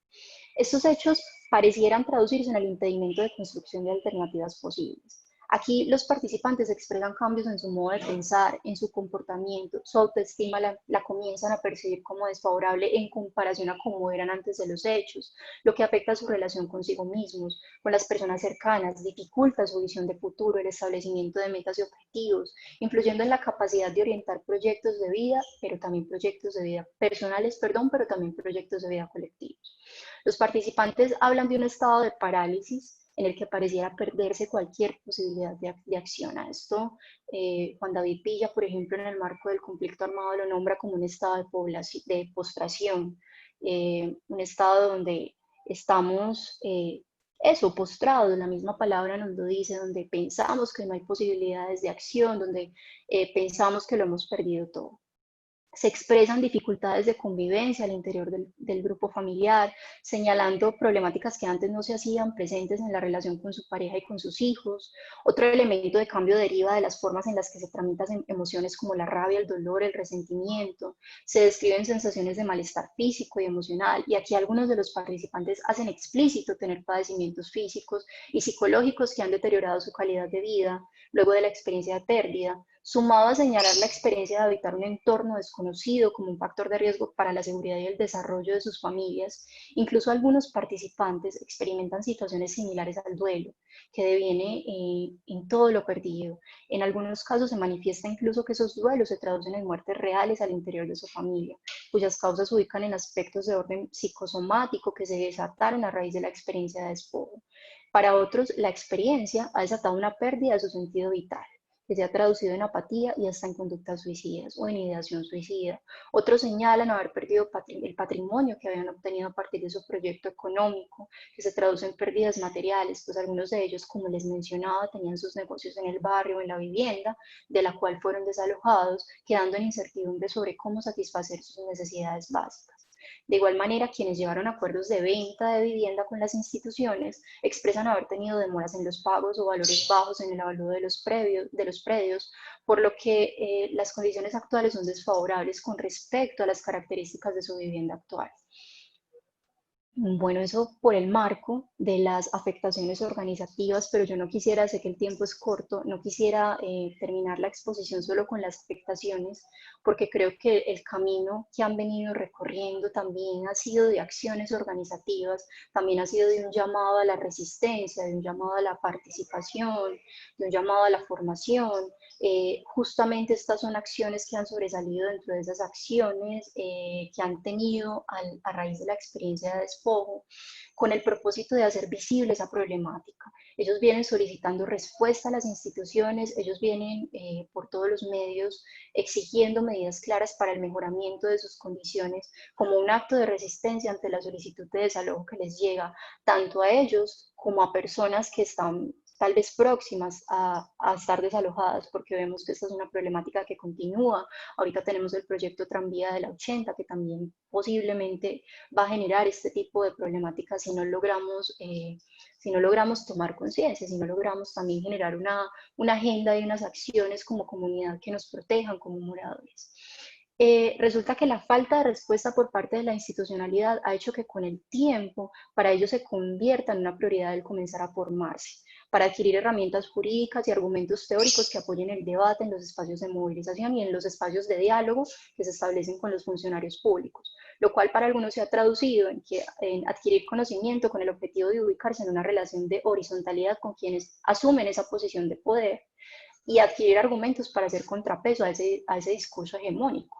Estos hechos parecieran traducirse en el impedimento de construcción de alternativas posibles. Aquí los participantes expresan cambios en su modo de pensar, en su comportamiento, su autoestima la comienzan a percibir como desfavorable en comparación a cómo eran antes de los hechos, lo que afecta su relación consigo mismos, con las personas cercanas, dificulta su visión de futuro, el establecimiento de metas y objetivos, influyendo en la capacidad de orientar proyectos de vida, pero también proyectos de vida personales, pero también proyectos de vida colectivos. Los participantes hablan de un estado de parálisis en el que pareciera perderse cualquier posibilidad de acción. A esto, Juan David Villa, por ejemplo, en el marco del conflicto armado, lo nombra como un estado de postración, un estado donde estamos, postrados, la misma palabra nos lo dice, donde pensamos que no hay posibilidades de acción, donde pensamos que lo hemos perdido todo. Se expresan dificultades de convivencia al interior del grupo familiar, señalando problemáticas que antes no se hacían presentes en la relación con su pareja y con sus hijos. Otro elemento de cambio deriva de las formas en las que se tramitan emociones como la rabia, el dolor, el resentimiento. Se describen sensaciones de malestar físico y emocional, y aquí algunos de los participantes hacen explícito tener padecimientos físicos y psicológicos que han deteriorado su calidad de vida luego de la experiencia de pérdida, sumado a señalar la experiencia de habitar un entorno desconocido como un factor de riesgo para la seguridad y el desarrollo de sus familias. Incluso algunos participantes experimentan situaciones similares al duelo, que deviene en todo lo perdido. En algunos casos se manifiesta incluso que esos duelos se traducen en muertes reales al interior de su familia, cuyas causas se ubican en aspectos de orden psicosomático que se desataron a raíz de la experiencia de despojo. Para otros, la experiencia ha desatado una pérdida de su sentido vital, que se ha traducido en apatía y hasta en conductas suicidas o en ideación suicida. Otros señalan haber perdido el patrimonio que habían obtenido a partir de su proyecto económico, que se traduce en pérdidas materiales, pues algunos de ellos, como les mencionaba, tenían sus negocios en el barrio o en la vivienda, de la cual fueron desalojados, quedando en incertidumbre sobre cómo satisfacer sus necesidades básicas. De igual manera, quienes llegaron a acuerdos de venta de vivienda con las instituciones expresan haber tenido demoras en los pagos o valores bajos en el avalúo de los predios, por lo que las condiciones actuales son desfavorables con respecto a las características de su vivienda actual. Bueno, eso por el marco de las afectaciones organizativas, pero yo no quisiera, sé que el tiempo es corto, no quisiera terminar la exposición solo con las afectaciones, porque creo que el camino que han venido recorriendo también ha sido de acciones organizativas, también ha sido de un llamado a la resistencia, de un llamado a la participación, de un llamado a la formación. Justamente estas son acciones que han sobresalido dentro de esas acciones que han tenido a raíz de la experiencia de despojo, con el propósito de hacer visible esa problemática. Ellos vienen solicitando respuesta a las instituciones, ellos vienen por todos los medios exigiendo medidas claras para el mejoramiento de sus condiciones como un acto de resistencia ante la solicitud de desalojo que les llega tanto a ellos como a personas que están tal vez próximas a estar desalojadas, porque vemos que esta es una problemática que continúa. Ahorita tenemos el proyecto Tranvía de la 80, que también posiblemente va a generar este tipo de problemáticas si no logramos tomar conciencia, si no logramos también generar una agenda y unas acciones como comunidad que nos protejan como moradores. Resulta que la falta de respuesta por parte de la institucionalidad ha hecho que con el tiempo para ellos se convierta en una prioridad el comenzar a formarse, para adquirir herramientas jurídicas y argumentos teóricos que apoyen el debate en los espacios de movilización y en los espacios de diálogo que se establecen con los funcionarios públicos, lo cual para algunos se ha traducido en adquirir conocimiento con el objetivo de ubicarse en una relación de horizontalidad con quienes asumen esa posición de poder y adquirir argumentos para hacer contrapeso a ese discurso hegemónico.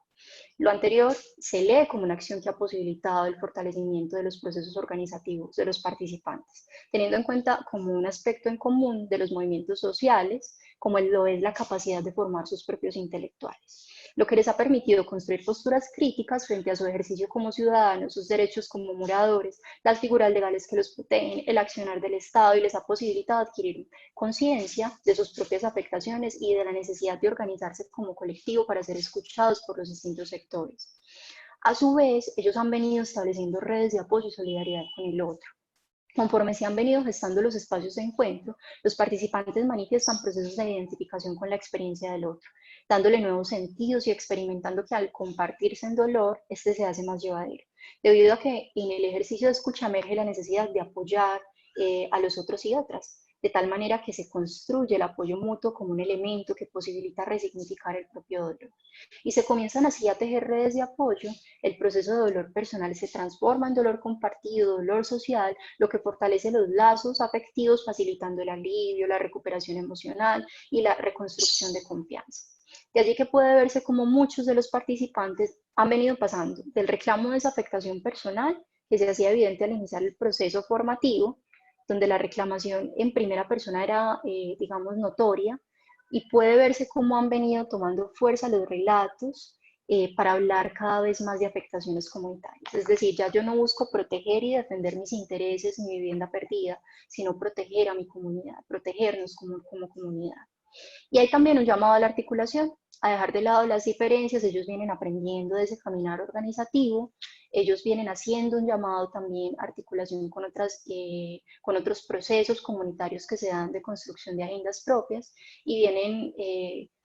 Lo anterior se lee como una acción que ha posibilitado el fortalecimiento de los procesos organizativos de los participantes, teniendo en cuenta como un aspecto en común de los movimientos sociales, como lo es la capacidad de formar sus propios intelectuales, lo que les ha permitido construir posturas críticas frente a su ejercicio como ciudadanos, sus derechos como moradores, las figuras legales que los protegen, el accionar del Estado, y les ha posibilitado adquirir conciencia de sus propias afectaciones y de la necesidad de organizarse como colectivo para ser escuchados por los distintos sectores. A su vez, ellos han venido estableciendo redes de apoyo y solidaridad con el otro. Conforme se han venido gestando los espacios de encuentro, los participantes manifiestan procesos de identificación con la experiencia del otro, dándole nuevos sentidos y experimentando que al compartirse en dolor, este se hace más llevadero, debido a que en el ejercicio de escucha emerge la necesidad de apoyar a los otros y otras, de tal manera que se construye el apoyo mutuo como un elemento que posibilita resignificar el propio dolor. Y se comienzan así a tejer redes de apoyo, el proceso de dolor personal se transforma en dolor compartido, dolor social, lo que fortalece los lazos afectivos, facilitando el alivio, la recuperación emocional y la reconstrucción de confianza. De allí que puede verse como muchos de los participantes han venido pasando del reclamo de esa afectación personal, que se hacía evidente al iniciar el proceso formativo, donde la reclamación en primera persona era, digamos, notoria, y puede verse cómo han venido tomando fuerza los relatos para hablar cada vez más de afectaciones comunitarias. Es decir, ya yo no busco proteger y defender mis intereses, mi vivienda perdida, sino proteger a mi comunidad, protegernos como comunidad. Y hay también un llamado a la articulación, a dejar de lado las diferencias. Ellos vienen aprendiendo de ese caminar organizativo, ellos vienen haciendo un llamado también a articulación con otros procesos comunitarios que se dan de construcción de agendas propias, y vienen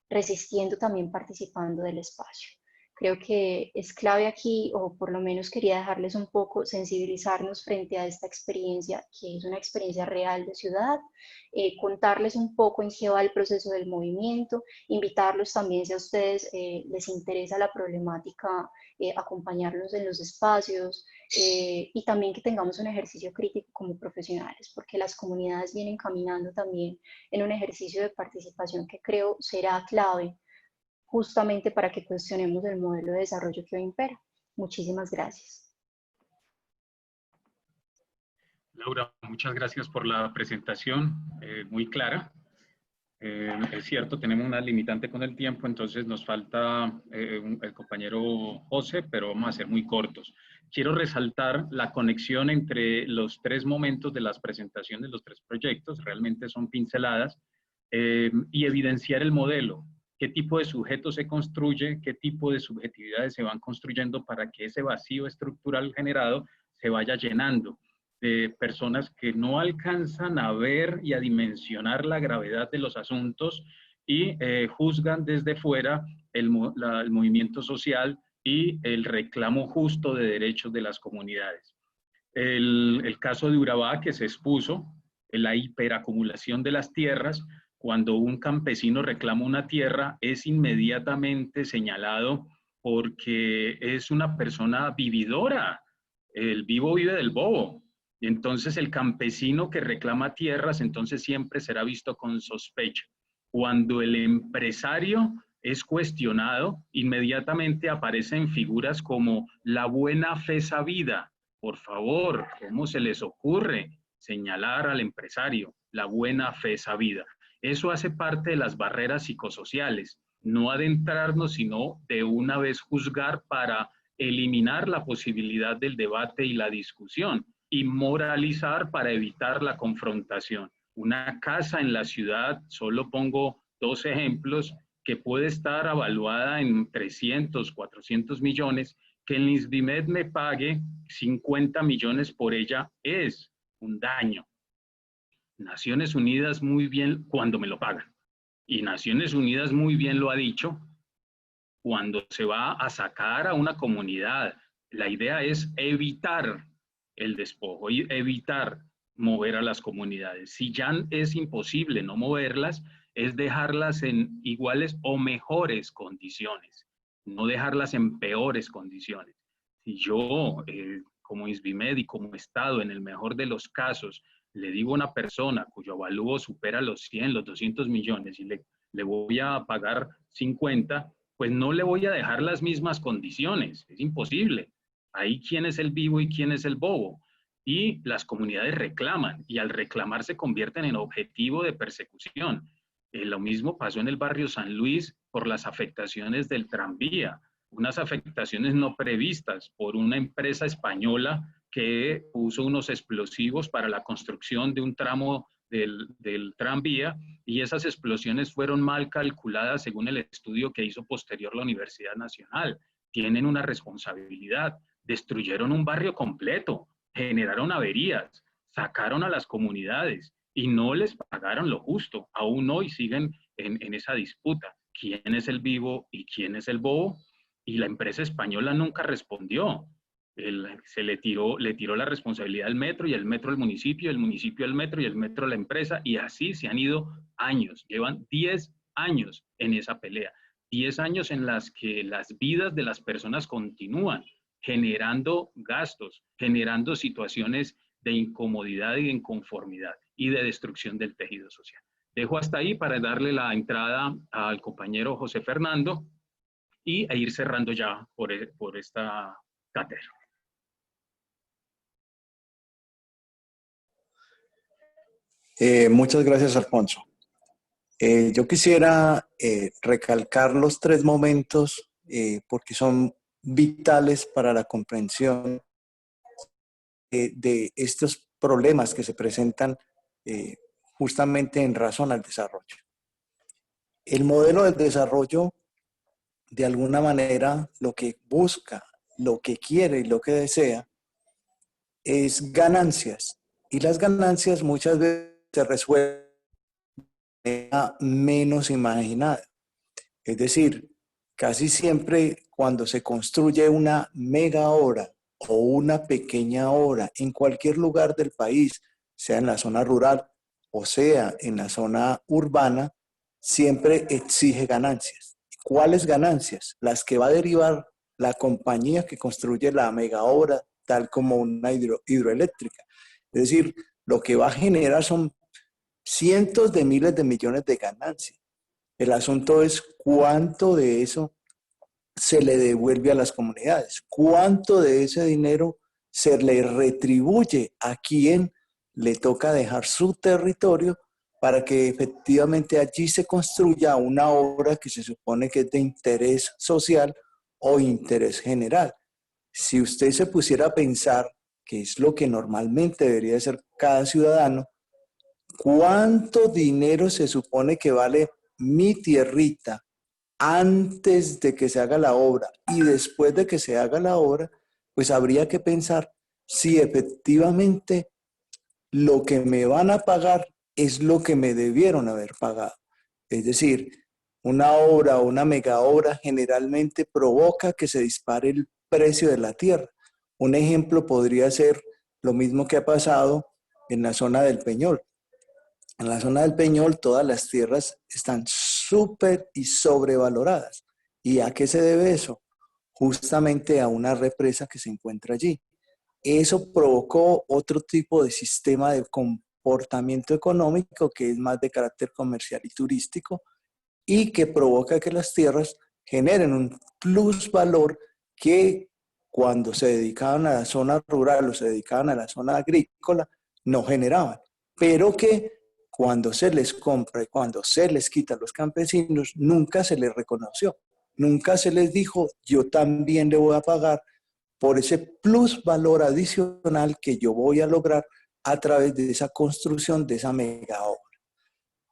resistiendo también participando del espacio. Creo que es clave aquí, o por lo menos quería dejarles un poco, sensibilizarnos frente a esta experiencia, que es una experiencia real de ciudad, contarles un poco en qué va el proceso del movimiento, invitarlos también, si a ustedes les interesa la problemática, acompañarlos en los espacios, y también que tengamos un ejercicio crítico como profesionales, porque las comunidades vienen caminando también en un ejercicio de participación que creo será clave justamente para que cuestionemos el modelo de desarrollo que hoy impera. Muchísimas gracias. Laura, muchas gracias por la presentación, muy clara. Es cierto, tenemos una limitante con el tiempo, entonces nos falta el compañero José, pero vamos a ser muy cortos. Quiero resaltar la conexión entre los tres momentos de las presentaciones, los tres proyectos, realmente son pinceladas, y evidenciar el modelo, qué tipo de sujeto se construye, qué tipo de subjetividades se van construyendo para que ese vacío estructural generado se vaya llenando de personas que no alcanzan a ver y a dimensionar la gravedad de los asuntos y juzgan desde fuera el movimiento social y el reclamo justo de derechos de las comunidades. El caso de Urabá que se expuso, la hiperacumulación de las tierras, cuando un campesino reclama una tierra es inmediatamente señalado porque es una persona vividora. El vivo vive del bobo. Y entonces el campesino que reclama tierras, entonces siempre será visto con sospecha. Cuando el empresario es cuestionado, inmediatamente aparecen figuras como la buena fe sabida. Por favor, ¿cómo se les ocurre señalar al empresario la buena fe sabida? Eso hace parte de las barreras psicosociales, no adentrarnos, sino de una vez juzgar para eliminar la posibilidad del debate y la discusión, y moralizar para evitar la confrontación. Una casa en la ciudad, solo pongo dos ejemplos, que puede estar evaluada en 300, 400 millones, que el INSVIMED me pague 50 millones por ella es un daño. Naciones Unidas muy bien cuando me lo pagan. Y Naciones Unidas muy bien lo ha dicho, cuando se va a sacar a una comunidad, la idea es evitar el despojo y evitar mover a las comunidades. Si ya es imposible no moverlas, es dejarlas en iguales o mejores condiciones, no dejarlas en peores condiciones. Si yo, como INSVIMED y como Estado, en el mejor de los casos, le digo a una persona cuyo avalúo supera los 100, los 200 millones y le voy a pagar 50, pues no le voy a dejar las mismas condiciones, es imposible. Ahí quién es el vivo y quién es el bobo. Y las comunidades reclaman, y al reclamar se convierten en objetivo de persecución. Lo mismo pasó en el barrio San Luis por las afectaciones del tranvía, unas afectaciones no previstas por una empresa española que puso unos explosivos para la construcción de un tramo del tranvía, y esas explosiones fueron mal calculadas según el estudio que hizo posterior la Universidad Nacional. Tienen una responsabilidad. Destruyeron un barrio completo, generaron averías, sacaron a las comunidades y no les pagaron lo justo. Aún hoy siguen en esa disputa. ¿Quién es el vivo y quién es el bobo? Y la empresa española nunca respondió. Se le tiró la responsabilidad al metro, y el metro al municipio, el municipio al metro, y el metro a la empresa, y así se han ido años. Llevan 10 años en esa pelea. 10 años en las que las vidas de las personas continúan generando gastos, generando situaciones de incomodidad y de inconformidad y de destrucción del tejido social. Dejo hasta ahí para darle la entrada al compañero José Fernando e ir cerrando ya por esta cátedra. Muchas gracias, Alfonso. Yo quisiera recalcar los tres momentos porque son vitales para la comprensión de estos problemas que se presentan justamente en razón al desarrollo. El modelo del desarrollo, de alguna manera, lo que busca, lo que quiere y lo que desea es ganancias. Y las ganancias muchas veces se resuelven de manera menos imaginada. Es decir, casi siempre cuando se construye una mega obra o una pequeña obra en cualquier lugar del país, sea en la zona rural o sea en la zona urbana, siempre exige ganancias. ¿Cuáles ganancias? Las que va a derivar la compañía que construye la mega obra, tal como una hidroeléctrica. Es decir, lo que va a generar son cientos de miles de millones de ganancias. El asunto es cuánto de eso se le devuelve a las comunidades, cuánto de ese dinero se le retribuye a quien le toca dejar su territorio para que efectivamente allí se construya una obra que se supone que es de interés social o interés general. Si usted se pusiera a pensar, que es lo que normalmente debería ser cada ciudadano, ¿cuánto dinero se supone que vale mi tierrita antes de que se haga la obra y después de que se haga la obra? Pues habría que pensar si efectivamente lo que me van a pagar es lo que me debieron haber pagado. Es decir, una obra o una mega obra generalmente provoca que se dispare el precio de la tierra. Un ejemplo podría ser lo mismo que ha pasado en la zona del Peñol. En la zona del Peñol todas las tierras están súper y sobrevaloradas. ¿Y a qué se debe eso? Justamente a una represa que se encuentra allí. Eso provocó otro tipo de sistema de comportamiento económico que es más de carácter comercial y turístico y que provoca que las tierras generen un plusvalor que cuando se dedicaban a la zona rural o se dedicaban a la zona agrícola no generaban, pero que cuando se les compra y cuando se les quita a los campesinos nunca se les reconoció, nunca se les dijo yo también le voy a pagar por ese plusvalor adicional que yo voy a lograr a través de esa construcción de esa mega obra.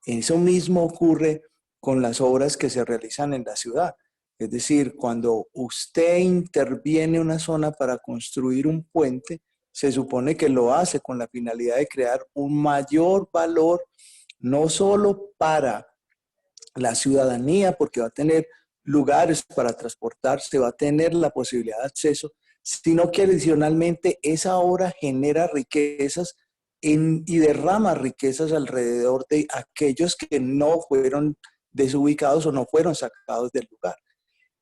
Eso mismo ocurre con las obras que se realizan en la ciudad. Es decir, cuando usted interviene en una zona para construir un puente, se supone que lo hace con la finalidad de crear un mayor valor, no solo para la ciudadanía, porque va a tener lugares para transportarse, va a tener la posibilidad de acceso, sino que adicionalmente esa obra genera riquezas y derrama riquezas alrededor de aquellos que no fueron desubicados o no fueron sacados del lugar.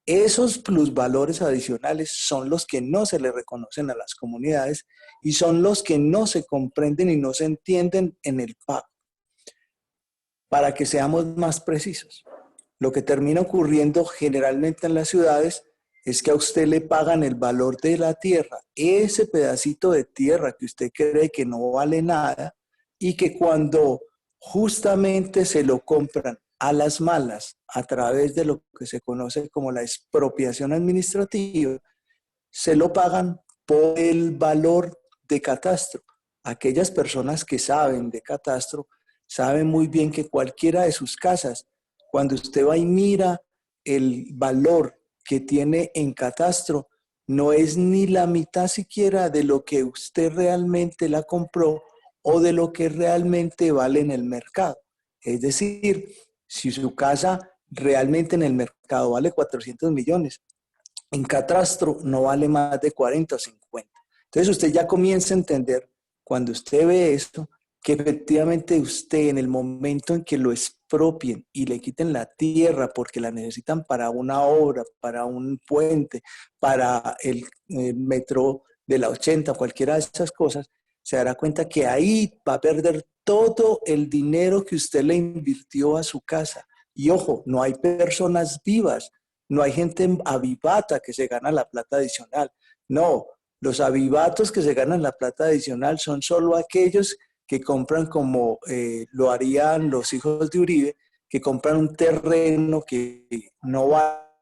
Esos plusvalores adicionales son los que no se le reconocen a las comunidades y son los que no se comprenden y no se entienden en el pago. Para que seamos más precisos, lo que termina ocurriendo generalmente en las ciudades es que a usted le pagan el valor de la tierra, ese pedacito de tierra que usted cree que no vale nada y que cuando justamente se lo compran a las malas a través de lo que se conoce como la expropiación administrativa, se lo pagan por el valor de catastro. Aquellas personas que saben de catastro saben muy bien que cualquiera de sus casas, cuando usted va y mira el valor que tiene en catastro, no es ni la mitad siquiera de lo que usted realmente la compró o de lo que realmente vale en el mercado. Es decir, si su casa realmente en el mercado vale 400 millones, en catastro no vale más de 40 o 50. Entonces usted ya comienza a entender, cuando usted ve esto, que efectivamente usted en el momento en que lo expropien y le quiten la tierra porque la necesitan para una obra, para un puente, para el metro de la 80, cualquiera de esas cosas, se dará cuenta que ahí va a perder todo el dinero que usted le invirtió a su casa. Y ojo, no hay personas vivas, no hay gente avivata que se gana la plata adicional. No, los avivatos que se ganan la plata adicional son solo aquellos que compran como lo harían los hijos de Uribe, que compran un terreno que no va,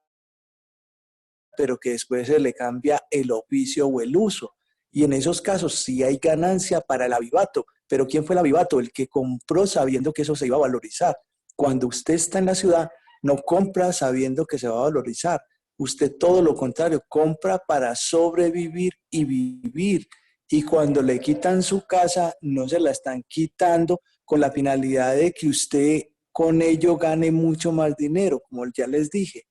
pero que después se le cambia el oficio o el uso. Y en esos casos sí hay ganancia para el avivato. Pero ¿quién fue el avivato? El que compró sabiendo que eso se iba a valorizar. Cuando usted está en la ciudad, no compra sabiendo que se va a valorizar. Usted todo lo contrario, compra para sobrevivir y vivir. Y cuando le quitan su casa, no se la están quitando con la finalidad de que usted con ello gane mucho más dinero, como ya les dije.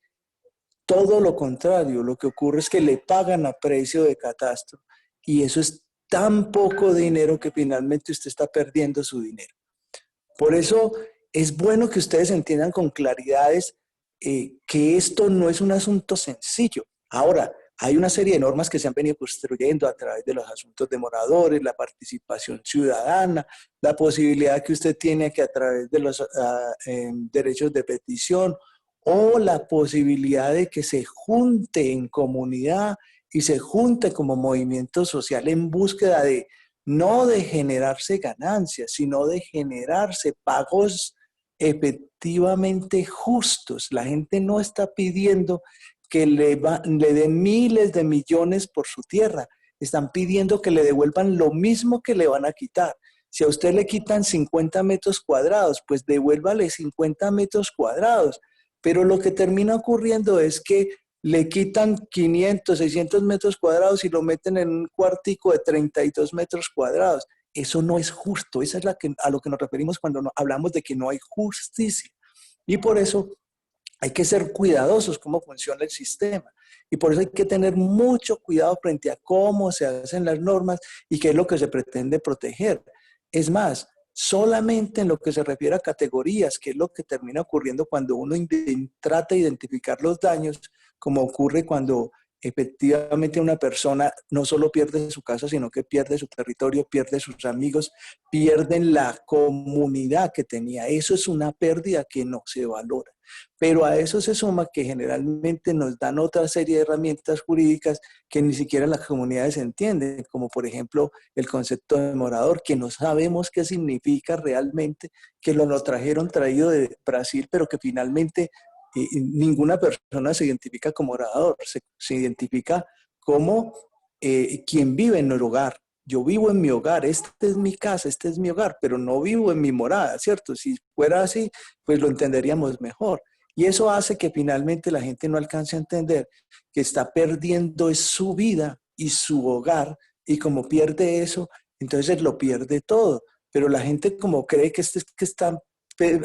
Todo lo contrario, lo que ocurre es que le pagan a precio de catastro y eso es tan poco dinero que finalmente usted está perdiendo su dinero. Por eso es bueno que ustedes entiendan con claridades que esto no es un asunto sencillo. Ahora, hay una serie de normas que se han venido construyendo a través de los asuntos de moradores, la participación ciudadana, la posibilidad que usted tiene que a través de los derechos de petición o la posibilidad de que se junte en comunidad y se junte como movimiento social en búsqueda de no de generarse ganancias, sino de generarse pagos efectivamente justos. La gente no está pidiendo que le den miles de millones por su tierra. Están pidiendo que le devuelvan lo mismo que le van a quitar. Si a usted le quitan 50 metros cuadrados, pues devuélvale 50 metros cuadrados. Pero lo que termina ocurriendo es que le quitan 500, 600 metros cuadrados y lo meten en un cuartico de 32 metros cuadrados. Eso no es justo. Eso es a lo que nos referimos cuando hablamos de que no hay justicia. Y por eso hay que ser cuidadosos cómo funciona el sistema. Y por eso hay que tener mucho cuidado frente a cómo se hacen las normas y qué es lo que se pretende proteger. Es más, solamente en lo que se refiere a categorías, que es lo que termina ocurriendo cuando uno trata de identificar los daños, como ocurre cuando efectivamente una persona no solo pierde su casa, sino que pierde su territorio, pierde sus amigos, pierden la comunidad que tenía. Eso es una pérdida que no se valora. Pero a eso se suma que generalmente nos dan otra serie de herramientas jurídicas que ni siquiera las comunidades entienden, como por ejemplo el concepto de morador, que no sabemos qué significa realmente, que lo trajeron traído de Brasil, pero que finalmente ninguna persona se identifica como morador, se identifica como quien vive en el hogar. Yo vivo en mi hogar, esta es mi casa, este es mi hogar, pero no vivo en mi morada, ¿cierto? Si fuera así, pues lo entenderíamos mejor. Y eso hace que finalmente la gente no alcance a entender que está perdiendo es su vida y su hogar, y como pierde eso, entonces lo pierde todo. Pero la gente como cree que están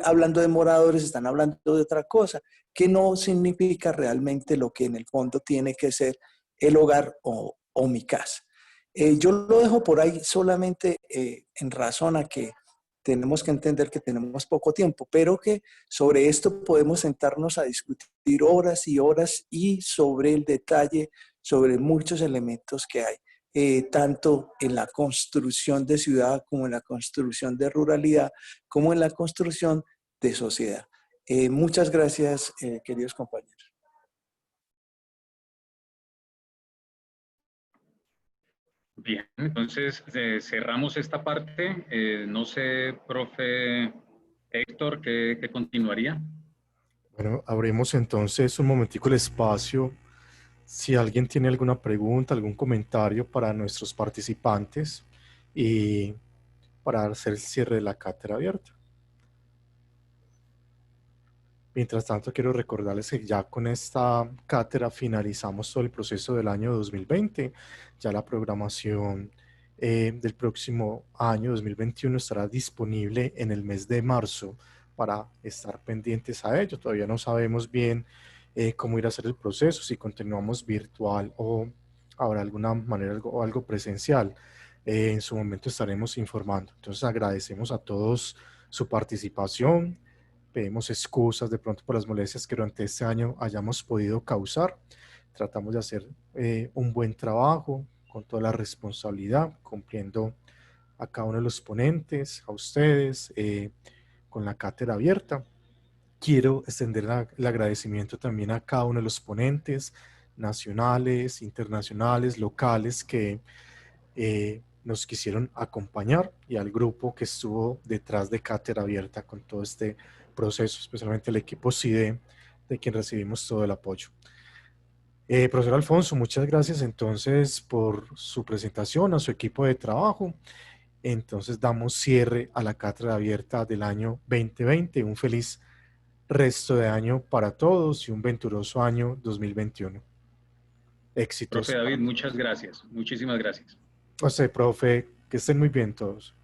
hablando de moradores, están hablando de otra cosa, que no significa realmente lo que en el fondo tiene que ser el hogar o mi casa. Yo lo dejo por ahí solamente en razón a que tenemos que entender que tenemos poco tiempo, pero que sobre esto podemos sentarnos a discutir horas y horas y sobre el detalle, sobre muchos elementos que hay, tanto en la construcción de ciudad como en la construcción de ruralidad, como en la construcción de sociedad. Muchas gracias, queridos compañeros. Bien, entonces cerramos esta parte. No sé, profe Héctor, ¿qué continuaría? Bueno, abrimos entonces un momentico el espacio. Si alguien tiene alguna pregunta, algún comentario para nuestros participantes y para hacer el cierre de la cátedra abierta. Mientras tanto, quiero recordarles que ya con esta cátedra finalizamos todo el proceso del año 2020. Ya la programación del próximo año 2021 estará disponible en el mes de marzo para estar pendientes a ello. Todavía no sabemos bien cómo ir a hacer el proceso, si continuamos virtual o habrá alguna manera o algo presencial. En su momento estaremos informando. Entonces agradecemos a todos su participación. Pedimos excusas de pronto por las molestias que durante este año hayamos podido causar. Tratamos de hacer un buen trabajo con toda la responsabilidad, cumpliendo a cada uno de los ponentes, a ustedes, con la cátedra abierta. Quiero extender el agradecimiento también a cada uno de los ponentes nacionales, internacionales, locales que nos quisieron acompañar y al grupo que estuvo detrás de Cátedra Abierta con todo este proceso, especialmente el equipo CIDE, de quien recibimos todo el apoyo. Profesor Alfonso, muchas gracias entonces por su presentación, a su equipo de trabajo. Entonces damos cierre a la Cátedra Abierta del año 2020. Un feliz resto de año para todos y un venturoso año 2021. Éxitos. Profe David, muchas gracias. Muchísimas gracias. O sea, profe, que estén muy bien todos.